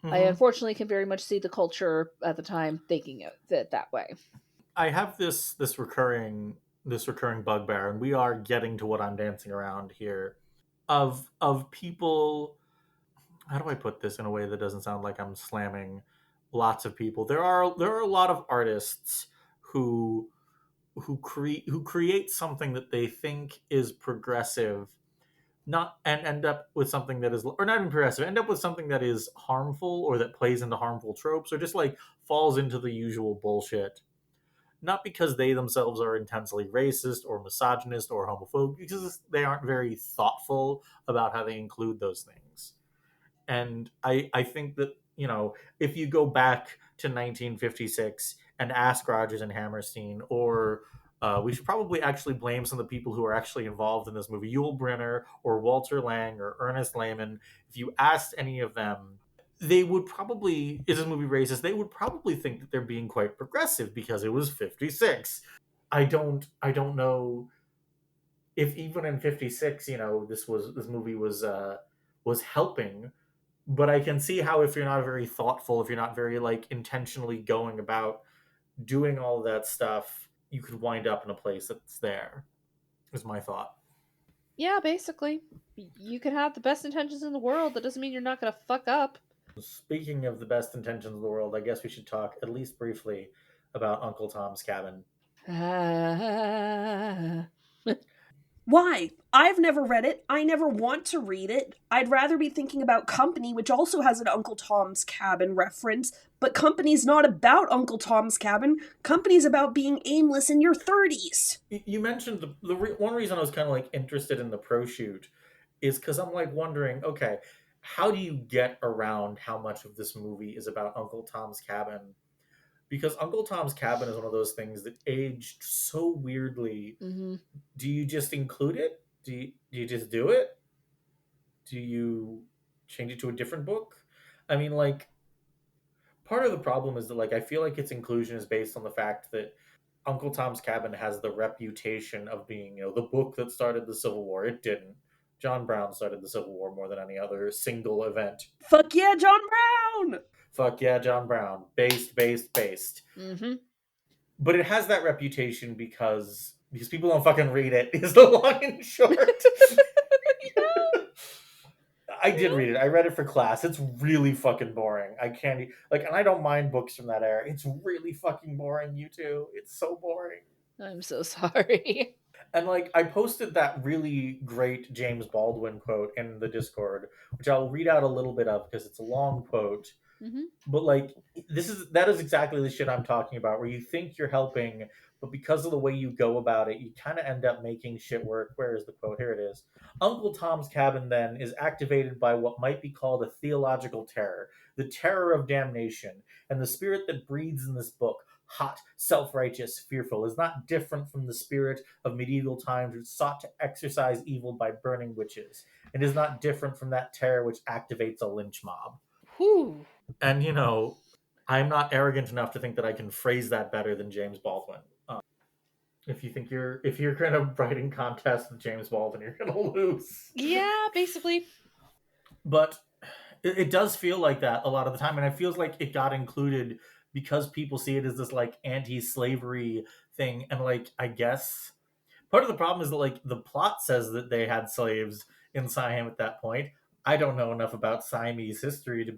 I Hmm. unfortunately can very much see the culture at the time thinking it that way. I have this recurring bugbear, and we are getting to what I'm dancing around here, of people. How do I put this in a way that doesn't sound like I'm slamming lots of people? There are a lot of artists who who create something that they think is progressive, not and end up with something that is, or not even progressive, end up with something that is harmful, or that plays into harmful tropes, or just like falls into the usual bullshit, not because they themselves are intensely racist or misogynist or homophobic, because they aren't very thoughtful about how they include those things. And I think that, if you go back to 1956 and ask Rogers and Hammerstein, or we should probably actually blame some of the people who are actually involved in this movie, Yul Brynner or Walter Lang or Ernest Lehman. If you asked any of them, they would probably, is this movie racist? They would probably think that they're being quite progressive because it was 56. I don't know if even in 56, this movie was helping, but I can see how, if you're not very thoughtful, if you're not very like intentionally going about doing all of that stuff, you could wind up in a place that's there. Is my thought. Yeah, basically. You can have the best intentions in the world. That doesn't mean you're not going to fuck up. Speaking of the best intentions of the world, I guess we should talk at least briefly about Uncle Tom's Cabin. Ah. Why? I've never read it. I never want to read it. I'd rather be thinking about Company, which also has an Uncle Tom's Cabin reference, but Company's not about Uncle Tom's Cabin. Company's about being aimless in your 30s. You mentioned one reason I was kind of like interested in the pro shoot is because I'm like wondering, okay, how do you get around how much of this movie is about Uncle Tom's Cabin? Because Uncle Tom's Cabin is one of those things that aged so weirdly. Mm-hmm. Do you just include it? Do you just do it? Do you change it to a different book? I mean, like, part of the problem is that, like, I feel like its inclusion is based on the fact that Uncle Tom's Cabin has the reputation of being, the book that started the Civil War. It didn't. John Brown started the Civil War more than any other single event. Fuck yeah, John Brown! Fuck yeah, John Brown. Based, based, based. Mm-hmm. But it has that reputation because people don't fucking read it, is the long and short. I did read it. I read it for class. It's really fucking boring. I can't like, and I don't mind books from that era. It's really fucking boring. You too. It's so boring. I'm so sorry. And like, I posted that really great James Baldwin quote in the Discord, which I'll read out a little bit of because it's a long quote. Mm-hmm. But like, that is exactly the shit I'm talking about, where you think you're helping, but because of the way you go about it, you kind of end up making shit work. Where is the quote? Here it is. Uncle Tom's Cabin then is activated by what might be called a theological terror, the terror of damnation, and the spirit that breathes in this book, hot, self-righteous, fearful, is not different from the spirit of medieval times which sought to exorcise evil by burning witches, and is not different from that terror which activates a lynch mob. Whew. And I'm not arrogant enough to think that I can phrase that better than James Baldwin. If you're kind of writing contests with James Baldwin, you're gonna lose. Yeah, basically. But it does feel like that a lot of the time, and it feels like it got included because people see it as this like anti-slavery thing, and like, I guess part of the problem is that like the plot says that they had slaves in Siam at that point. I don't know enough about Siamese history to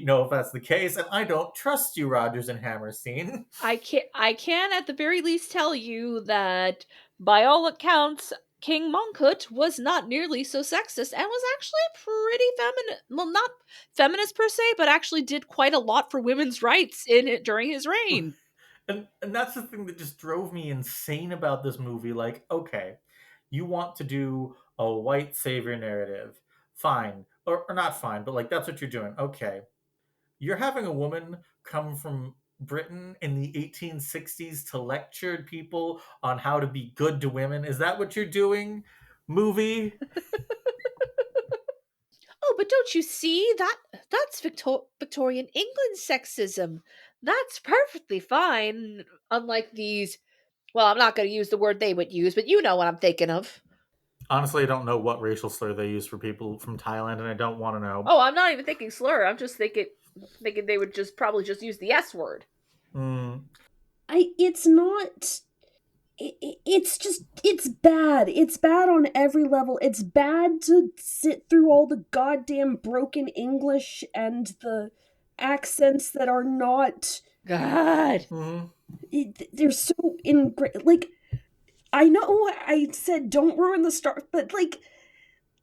know if that's the case, and I don't trust you, Rogers and Hammerstein. I can at the very least tell you that by all accounts King Mongkut was not nearly so sexist and was actually pretty feminine. Well, not feminist per se, but actually did quite a lot for women's rights in it during his reign. And that's the thing that just drove me insane about this movie. Like, okay, you want to do a white savior narrative, fine, or not fine, but like, that's what you're doing. Okay, you're having a woman come from Britain in the 1860s to lecture people on how to be good to women. Is that what you're doing, movie? Oh, but don't you see that's Victorian England sexism. That's perfectly fine. Unlike these, well, I'm not going to use the word they would use, but you know what I'm thinking of. Honestly, I don't know what racial slur they use for people from Thailand, and I don't want to know. Oh, I'm not even thinking slur. I'm just thinking they would just probably just use the S word. Mm, It's not. It's just, it's bad. It's bad on every level. It's bad to sit through all the goddamn broken English and the accents that are not. God. mm, They're so like, I know I said don't ruin the start, but like,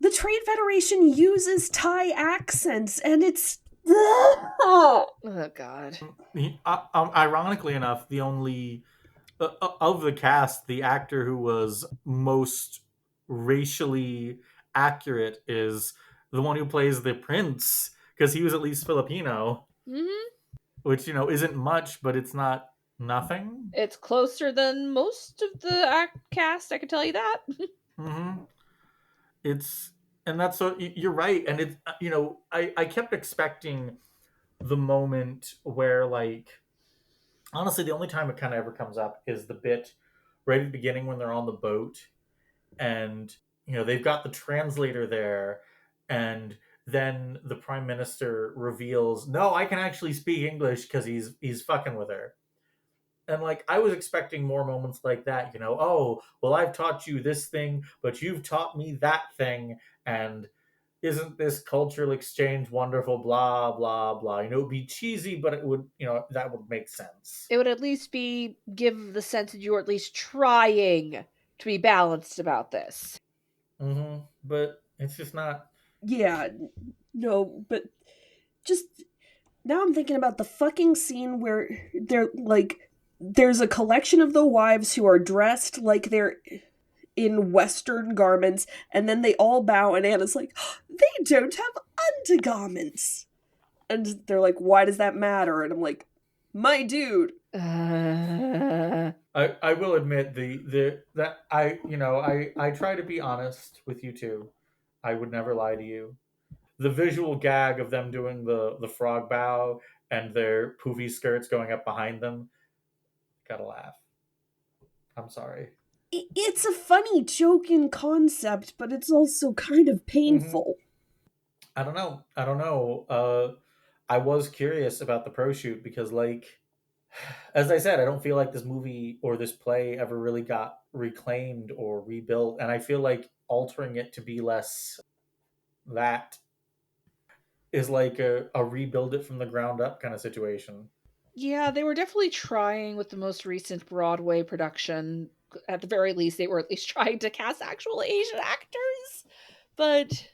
the Trade Federation uses Thai accents, and it's. Oh God. ironically enough, the only of the cast, the actor who was most racially accurate is the one who plays the prince, because he was at least Filipino, Hmm. which isn't much, but it's not nothing. It's closer than most of the cast. I can tell you that. Hmm. It's and that's so you're right, and it's I kept expecting the moment where, like, honestly, the only time it kind of ever comes up is the bit right at the beginning when they're on the boat, and they've got the translator there, and then the prime minister reveals, no, I can actually speak English, because he's fucking with her. And, like, I was expecting more moments like that, oh, well, I've taught you this thing, but you've taught me that thing, and isn't this cultural exchange wonderful, blah blah blah. It'd be cheesy, but it would, that would make sense. It would at least give the sense that you're at least trying to be balanced about this. But it's just not. Yeah, no, but just now I'm thinking about the fucking scene where they're like, there's a collection of the wives who are dressed like they're in Western garments, and then they all bow, and Anna's like, they don't have undergarments. And they're like, why does that matter? And I'm like, my dude. I will admit the that I try to be honest with you too. I would never lie to you. The visual gag of them doing the frog bow and their poofy skirts going up behind them, gotta laugh. I'm sorry. It's a funny joke in concept, but it's also kind of Hmm. painful. I don't know. I don't know. I was curious about the pro shoot because, like, as I said, I don't feel like this movie or this play ever really got reclaimed or rebuilt, and I feel like altering it to be less that is like a rebuild it from the ground up kind of situation. Yeah, they were definitely trying with the most recent Broadway production. At the very least, they were at least trying to cast actual Asian actors. But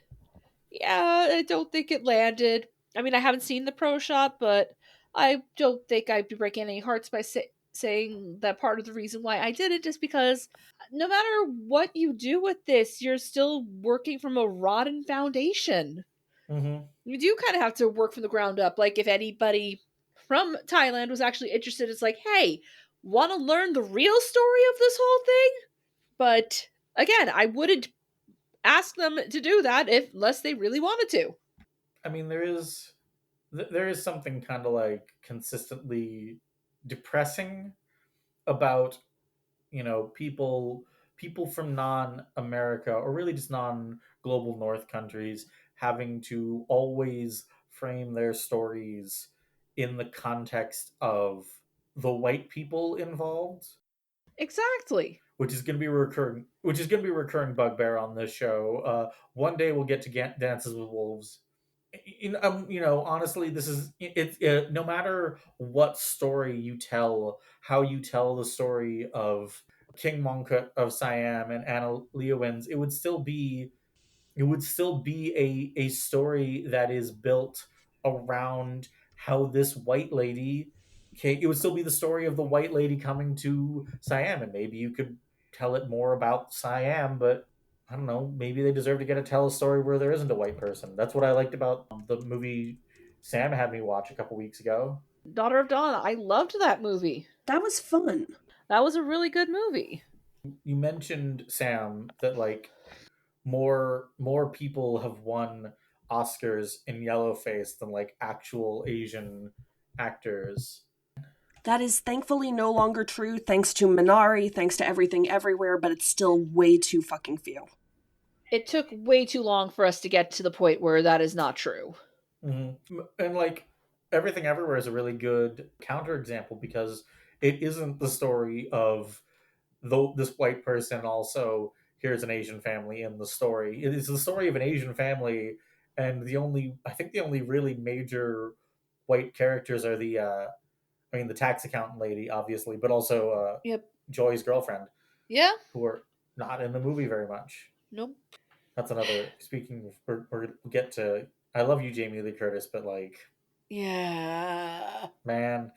yeah, I don't think it landed. I mean, I haven't seen the pro shot, but I don't think I'd be breaking any hearts by saying that part of the reason why I did it is because no matter what you do with this, you're still working from a rotten foundation. Hmm. You do kind of have to work from the ground up. Like, if anybody from Thailand was actually interested, it's like, hey, want to learn the real story of this whole thing? But again, I wouldn't ask them to do that unless they really wanted to. I mean, there is something kind of like consistently depressing about people from non-America, or really just non-global North countries, having to always frame their stories in the context of the white people involved, Exactly. which is going to be a recurring bugbear on this show. One day we'll get to Dances with Wolves. Honestly, this is it. No matter what story you tell, how you tell the story of King Mongkut of Siam and Anna Leonowens, it would still be a story that is built around how this white lady came. It would still be the story of the white lady coming to Siam, and maybe you could tell it more about Siam, but I don't know, maybe they deserve to get to tell a story where there isn't a white person. That's what I liked about the movie Sam had me watch a couple weeks ago. Daughter of Dawn, I loved that movie. That was fun. That was a really good movie. You mentioned, Sam, that, like, more people have won Oscars in Yellowface than, like, actual Asian actors. That is thankfully no longer true, thanks to Minari, thanks to Everything Everywhere, but it's still way too fucking few. It took way too long for us to get to the point where that is not true. And like Everything Everywhere is a really good counterexample because it isn't the story of this white person also here's an Asian family in the story. It is the story of an Asian family, and the only really major white characters are the tax accountant lady, obviously, but also Yep. Joy's girlfriend, Yeah. who are not in the movie very much. Nope. That's another. Speaking of, we'll get to. I love you, Jamie Lee Curtis, but like, Yeah. man,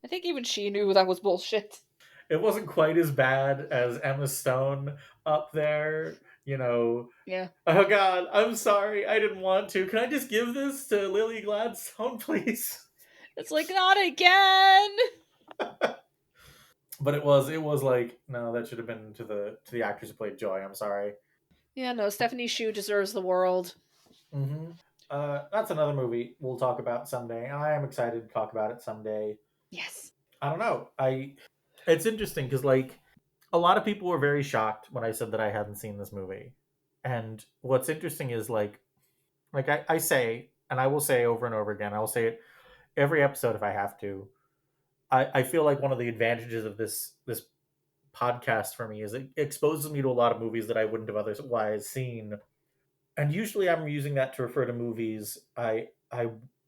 I think even she knew that was bullshit. it wasn't quite as bad as Emma Stone up there. Yeah. Oh God, I'm sorry, I didn't want to. Can I just give this to Lily Gladstone, please? It's like, not again. But it was like, no, that should have been to the actress who played Joy. I'm sorry. Yeah, no, Stephanie Shu deserves the world. Mm-hmm. That's another movie we'll talk about someday. I am excited to talk about it someday. Yes. I don't know. It's interesting because like a lot of people were very shocked when I said that I hadn't seen this movie. And what's interesting is I say, and I will say over and over again, I will say it every episode if I have to. I feel like one of the advantages of this podcast for me is it exposes me to a lot of movies that I wouldn't have otherwise seen. And usually I'm using that to refer to movies I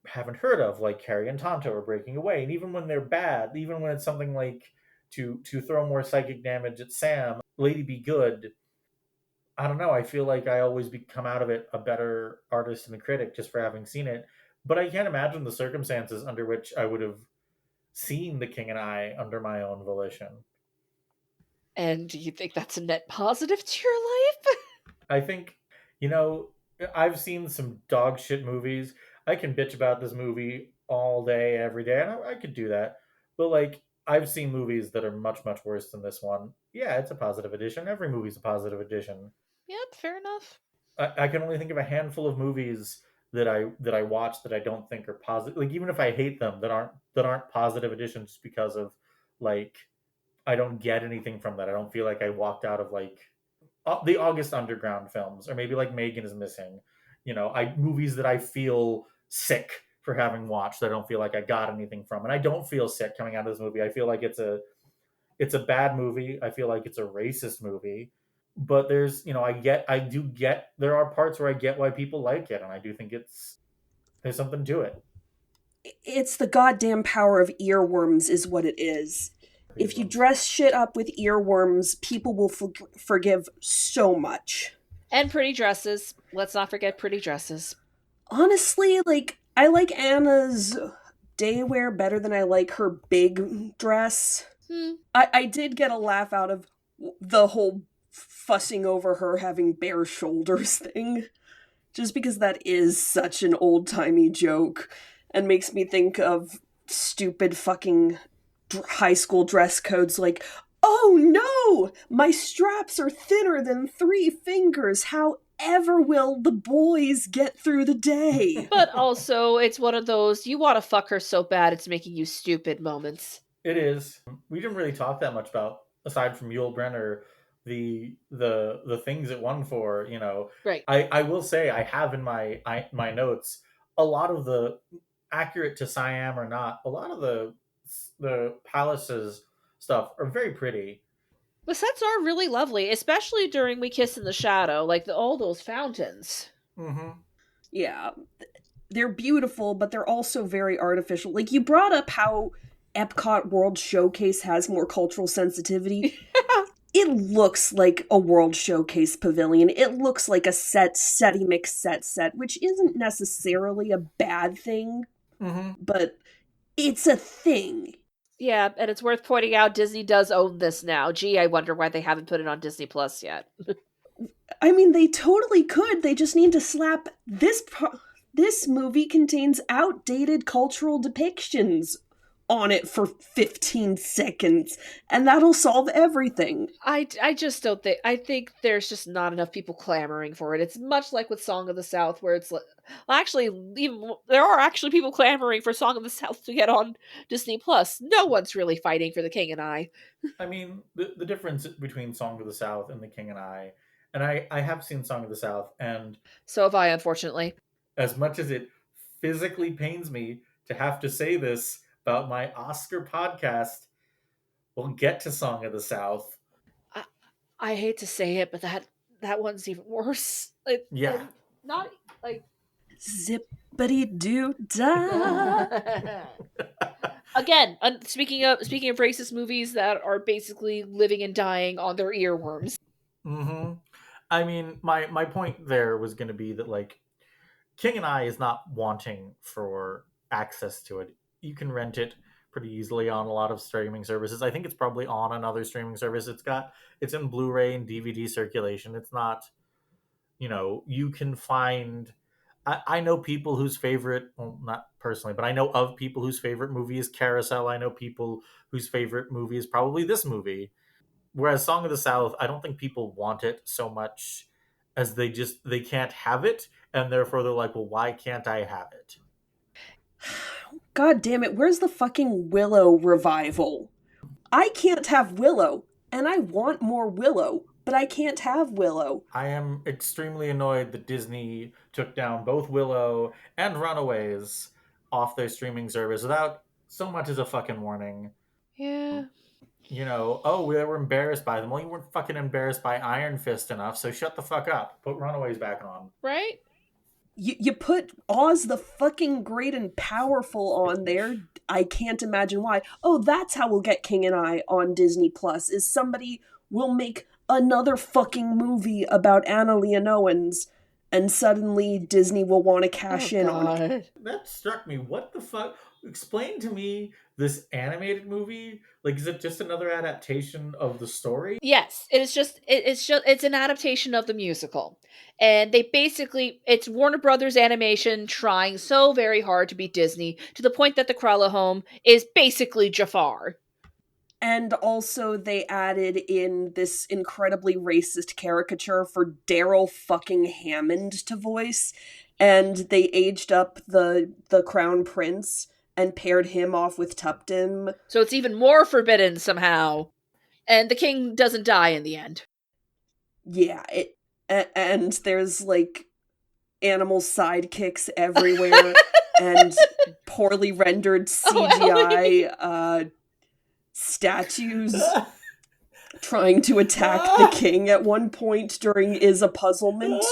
haven't heard of, like Carrie and Tonto or Breaking Away. And even when they're bad, even when it's something like to throw more psychic damage at Sam, Lady Be Good, I don't know. I feel like I always come out of it a better artist and a critic just for having seen it. But I can't imagine the circumstances under which I would have seen The King and I under my own volition. And do you think that's a net positive to your life? I think, you know, I've seen some dog shit movies. I can bitch about this movie all day, every day, and I could do that. But like, I've seen movies that are much, much worse than this one. Yeah, it's a positive addition. Every movie's a positive addition. Yep, fair enough. I can only think of a handful of movies that I watch that I don't think are positive. Like even if I hate them, that aren't positive additions because of like I don't get anything from that. I don't feel like I walked out of like the August Underground films, or maybe like Megan is Missing. I movies that I feel sick for having watched. That I don't feel like I got anything from, and I don't feel sick coming out of this movie. I feel like it's a bad movie. I feel like it's a racist movie. But there are parts where I get why people like it, and I do think there's something to it. It's the goddamn power of earworms, is what it is. If you Reasons. dress shit up with earworms, people will forgive so much. And pretty dresses. Let's not forget pretty dresses. Honestly, like, I like Anna's day wear better than I like her big dress. I did get a laugh out of the whole fussing over her having bare shoulders thing. Just because that is such an old-timey joke and makes me think of stupid fucking high school dress codes like, oh no, my straps are thinner than 3 fingers. How ever will the boys get through the day? But also, it's one of those you want to fuck her so bad it's making you stupid moments. It is. We didn't really talk that much about, aside from Yul Brenner, the things it won for. Right. I will say I have in my notes a lot of the, accurate to Siam or not, a lot of the palaces stuff are very pretty. The sets are really lovely, especially during We Kiss in the Shadow, like all those fountains. Mm-hmm. Yeah, they're beautiful, but they're also very artificial. Like, you brought up how Epcot World Showcase has more cultural sensitivity. It looks like a World Showcase pavilion. It looks like a SETI Mix set, which isn't necessarily a bad thing, but it's a thing. Yeah, and it's worth pointing out Disney does own this now. Gee, I wonder why they haven't put it on Disney Plus yet. I mean, they totally could. They just need to slap this movie contains outdated cultural depictions on it for 15 seconds, and that'll solve everything. I just don't think. I think there's just not enough people clamoring for it. It's much like with Song of the South, where it's like, actually, even there are actually people clamoring for Song of the South to get on Disney Plus. No one's really fighting for The King and I. I mean, the difference between Song of the South and The King and I, And I have seen Song of the South, and So have I, unfortunately. as much as it physically pains me to have to say this about my Oscar podcast, we'll get to Song of the South. I, I hate to say it, but that one's even worse. Yeah. And not like Zippity doo dah. again. Speaking of racist movies that are basically living and dying on their earworms. Mm-hmm. I mean, my point there was going to be that, like, King and I is not wanting for access to it. You can rent it pretty easily on a lot of streaming services. I think it's probably on another streaming service. It's in Blu-ray and DVD circulation. It's not, you can find. I know people whose favorite, well, not personally, but I know of people whose favorite movie is Carousel. I know people whose favorite movie is probably this movie. Whereas Song of the South, I don't think people want it so much as they can't have it, and therefore they're like, well, why can't I have it? God damn it, where's the fucking Willow revival? I can't have Willow, and I want more Willow, but I can't have Willow. I am extremely annoyed that Disney took down both Willow and Runaways off their streaming service without so much as a fucking warning. Yeah. Oh, we were embarrassed by them. Well, you weren't fucking embarrassed by Iron Fist enough, so shut the fuck up. Put Runaways back on. Right? You put Oz the fucking Great and Powerful on there. I can't imagine why. Oh, that's how we'll get King and I on Disney Plus, is somebody will make another fucking movie about Anna Leonowens, and suddenly Disney will want to cash in on it. That struck me. What the fuck? Explain to me this animated movie. Like, is it just another adaptation of the story? Yes, it is just it's an adaptation of the musical. And it's Warner Brothers Animation trying so very hard to beat Disney to the point that the Kralahome is basically Jafar. And also they added in this incredibly racist caricature for Daryl fucking Hammond to voice, and they aged up the Crown Prince and paired him off with Tuptim. So it's even more forbidden somehow. And the king doesn't die in the end. Yeah, and there's like animal sidekicks everywhere and poorly rendered CGI statues trying to attack the king at one point during Is a Puzzlement.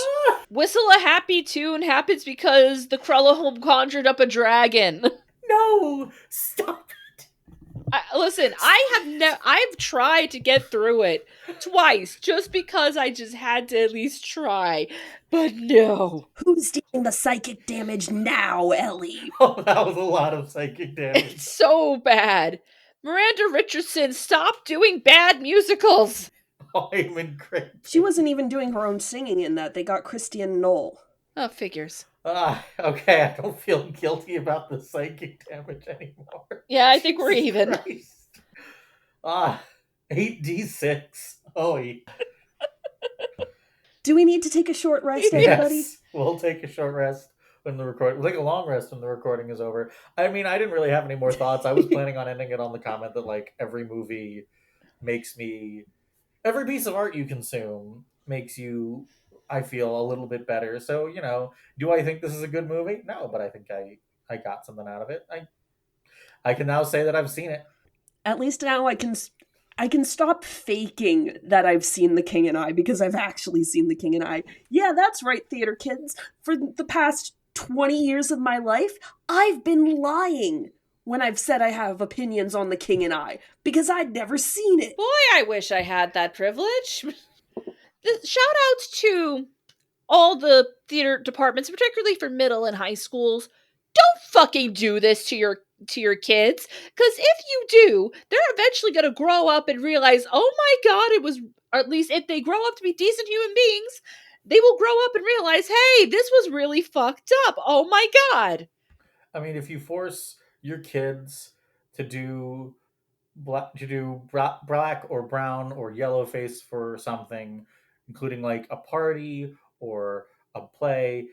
Whistle a happy tune happens because the Kralahome conjured up a dragon. No, stop it. Listen, I've tried to get through it twice just because I just had to at least try, but no. Who's dealing the psychic damage now, Ellie? Oh, that was a lot of psychic damage. It's so bad. Miranda Richardson, stop doing bad musicals. Oh, I'm in great. She wasn't even doing her own singing in that. They got Christian Knoll. Oh, figures. Okay, I don't feel guilty about the psychic damage anymore. Yeah, I think we're even. Christ. 8d6. Oh, Do we need to take a short rest, everybody? Yes, we'll take a short rest when the recording. We'll take a long rest when the recording is over. I mean, I didn't really have any more thoughts. I was planning on ending it on the comment that, like, every movie makes me. Every piece of art you consume makes you, I feel, a little bit better. So, do I think this is a good movie? No, but I think I got something out of it. I can now say that I've seen it. At least now I can stop faking that I've seen The King and I, because I've actually seen The King and I. Yeah, that's right, theater kids. For the past 20 years of my life, I've been lying when I've said I have opinions on The King and I, because I'd never seen it. Boy, I wish I had that privilege. Shout outs to all the theater departments, particularly for middle and high schools. Don't fucking do this to your kids, because if you do, they're eventually going to grow up and realize, oh my god, or at least if they grow up to be decent human beings, they will grow up and realize, hey, this was really fucked up. Oh my god. I mean, if you force your kids to do black or brown or yellow face for something, including like a party or a play,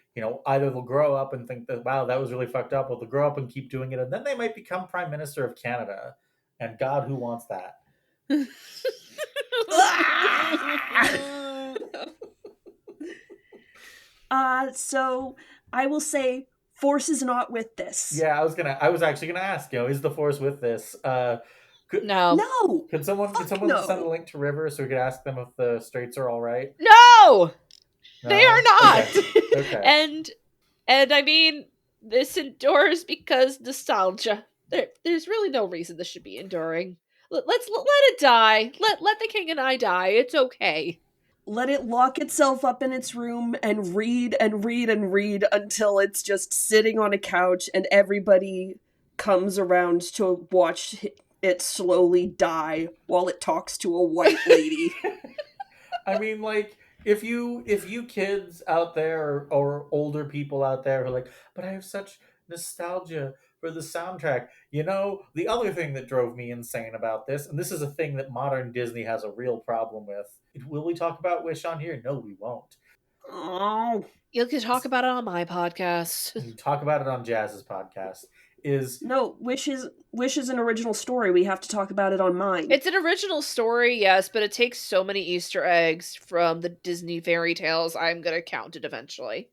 either they'll grow up and think that, wow, that was really fucked up, or they'll grow up and keep doing it, and then they might become Prime Minister of Canada. And God, who wants that? So I will say Force is not with this. Yeah, I was actually gonna ask, is the Force with this? Could No. No! could Fuck someone send a no! link to River so we could ask them if the Straits are all right? No! They are No? not! Okay. Okay. and I mean, this endures because nostalgia. There's really no reason this should be enduring. Let it die. Let the king and I die. It's okay. Let it lock itself up in its room and read and read and read until it's just sitting on a couch and everybody comes around to watch it slowly die while it talks to a white lady. I mean, like, if you kids out there or older people out there who are like, but I have such nostalgia for the soundtrack. The other thing that drove me insane about this, and this is a thing that modern Disney has a real problem with. Will we talk about Wish on here? No, we won't. Oh, You can talk about it on my podcast. You talk about it on Jazz's podcast. Is no, Wish is an original story. We have to talk about it on mine. It's an original story, yes, but it takes so many Easter eggs from the Disney fairy tales. I'm gonna count it eventually.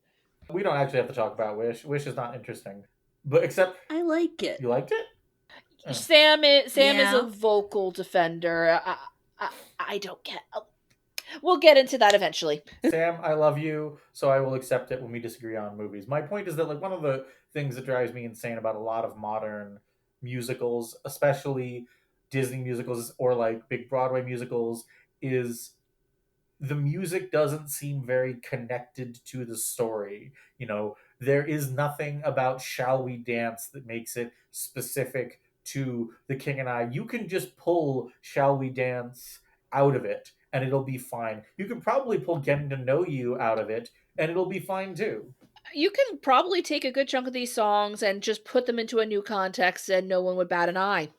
we don't actually have to talk about Wish. Wish is not interesting, but except I like it. you liked it. Oh. Sam is Yeah. a vocal defender. I don't get. We'll get into that eventually. Sam, I love you, so I will accept it when we disagree on movies. My point is that, like, one of the things that drives me insane about a lot of modern musicals, especially Disney musicals or like big Broadway musicals, is the music doesn't seem very connected to the story. There is nothing about Shall We Dance that makes it specific to The King and I. You can just pull Shall We Dance out of it and it'll be fine. You can probably pull Getting to Know You out of it and it'll be fine too. You can probably take a good chunk of these songs and just put them into a new context and no one would bat an eye.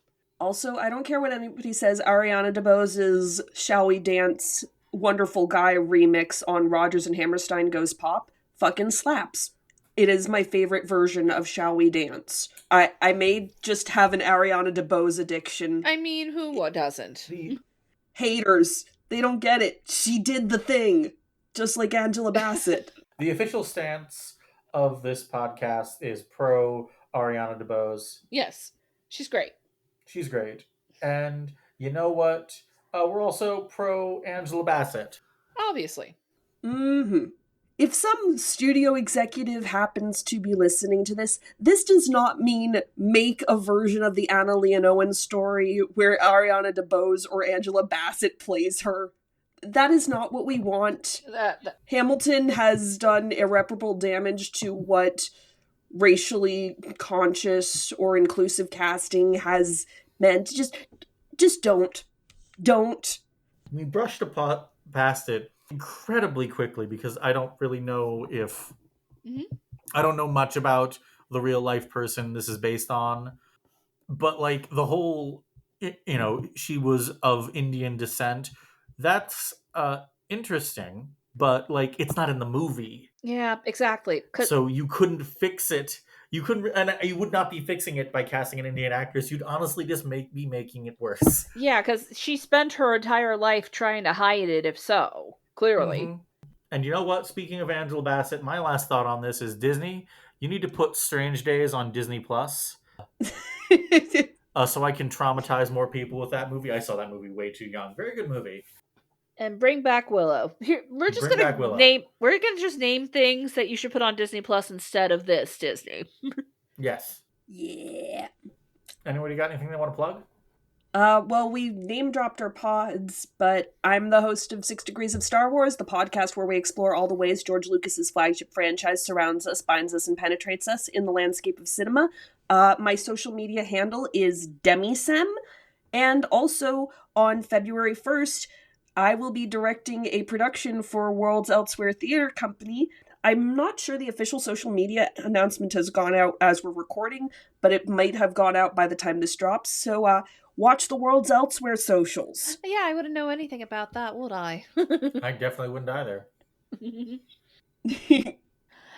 Also, I don't care what anybody says, Ariana DeBose's Shall We Dance Wonderful Guy remix on Rogers and Hammerstein Goes Pop fucking slaps. It is my favorite version of Shall We Dance. I may just have an Ariana DeBose addiction. I mean, who doesn't? Haters. They don't get it. She did the thing. Just like Angela Bassett. The official stance of this podcast is pro Ariana DeBose. Yes, she's great. She's great. And you know what? We're also pro Angela Bassett. Obviously. Mm-hmm. If some studio executive happens to be listening to this does not mean make a version of the Anna Leonowens story where Ariana DeBose or Angela Bassett plays her. That is not what we want. Hamilton has done irreparable damage to what racially conscious or inclusive casting has meant. Just don't. We brushed past it incredibly quickly because I don't really know if I don't know much about the real life person this is based on, but like the whole, she was of Indian descent. That's interesting, but like it's not in the movie. Yeah, exactly. So you couldn't fix it. You couldn't, and you would not be fixing it by casting an Indian actress. You'd honestly just be making it worse. Yeah, because she spent her entire life trying to hide it, if so, clearly. Mm-hmm. And you know what? Speaking of Angela Bassett, my last thought on this is Disney, you need to put Strange Days on Disney Plus. So I can traumatize more people with that movie. I saw that movie way too young. Very good movie. And bring back Willow. Here, we're gonna just name things that you should put on Disney Plus instead of this Disney. Yes. Yeah. Anybody got anything they want to plug? Well, we name dropped our pods, but I'm the host of 6 Degrees of Star Wars, the podcast where we explore all the ways George Lucas's flagship franchise surrounds us, binds us, and penetrates us in the landscape of cinema. My social media handle is DemiSem, and also on February 1st, I will be directing a production for Worlds Elsewhere Theater Company. I'm not sure the official social media announcement has gone out as we're recording, but it might have gone out by the time this drops, so watch the Worlds Elsewhere socials. Yeah, I wouldn't know anything about that, would I? I definitely wouldn't either.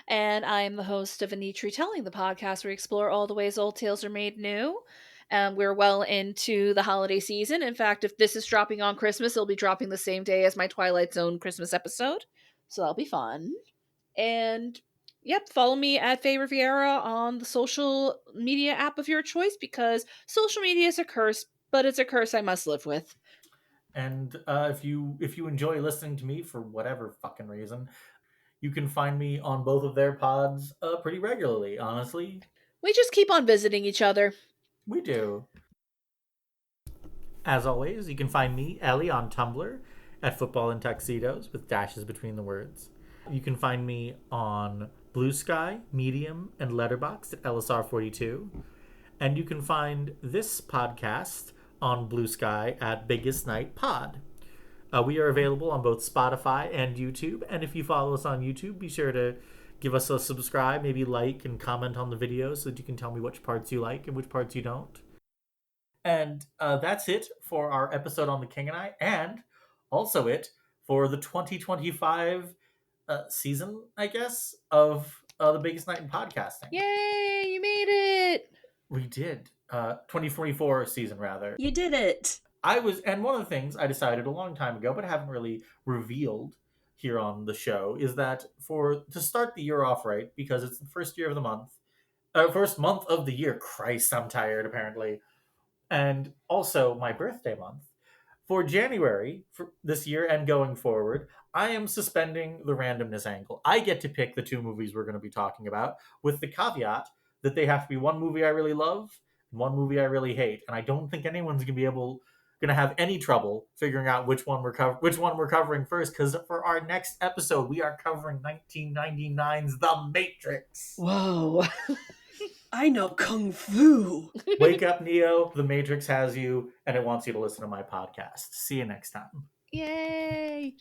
And I'm the host of A Neat Retelling, the podcast where we explore all the ways old tales are made new. We're well into the holiday season. In fact, if this is dropping on Christmas, it'll be dropping the same day as my Twilight Zone Christmas episode. So that'll be fun. And yep, follow me at Faye Riviera on the social media app of your choice, because social media is a curse, but it's a curse I must live with. And if you enjoy listening to me for whatever fucking reason, you can find me on both of their pods pretty regularly. Honestly, We just keep on visiting each other. we do. As always, you can find me, Ellie, on Tumblr at Football in Tuxedos with dashes between the words. You can find me on Blue Sky, Medium, and Letterboxd at LSR42. And you can find this podcast on Blue Sky at Biggest Night Pod. We are available on both Spotify and YouTube. And if you follow us on YouTube, be sure to give us a subscribe, maybe like and comment on the videos so that you can tell me which parts you like and which parts you don't. And that's it for our episode on The King and I, and also it for the 2025 season, I guess, of The Biggest Night in Podcasting. Yay, you made it! We did. 2044 season, rather. You did it. And one of the things I decided a long time ago, but haven't really revealed here on the show, is that to start the year off right, because it's the first year of the month, first month of the year. Christ, I'm tired, apparently. And also my birthday month. For January, for this year and going forward, I am suspending the randomness angle. I get to pick the two movies we're going to be talking about, with the caveat that they have to be one movie I really love and one movie I really hate. And I don't think anyone's going to have any trouble figuring out which one we're covering first, because for our next episode we are covering 1999's The Matrix. Whoa. I know Kung Fu. Wake up, Neo. The Matrix has you, and it wants you to listen to my podcast. See you next time. Yay!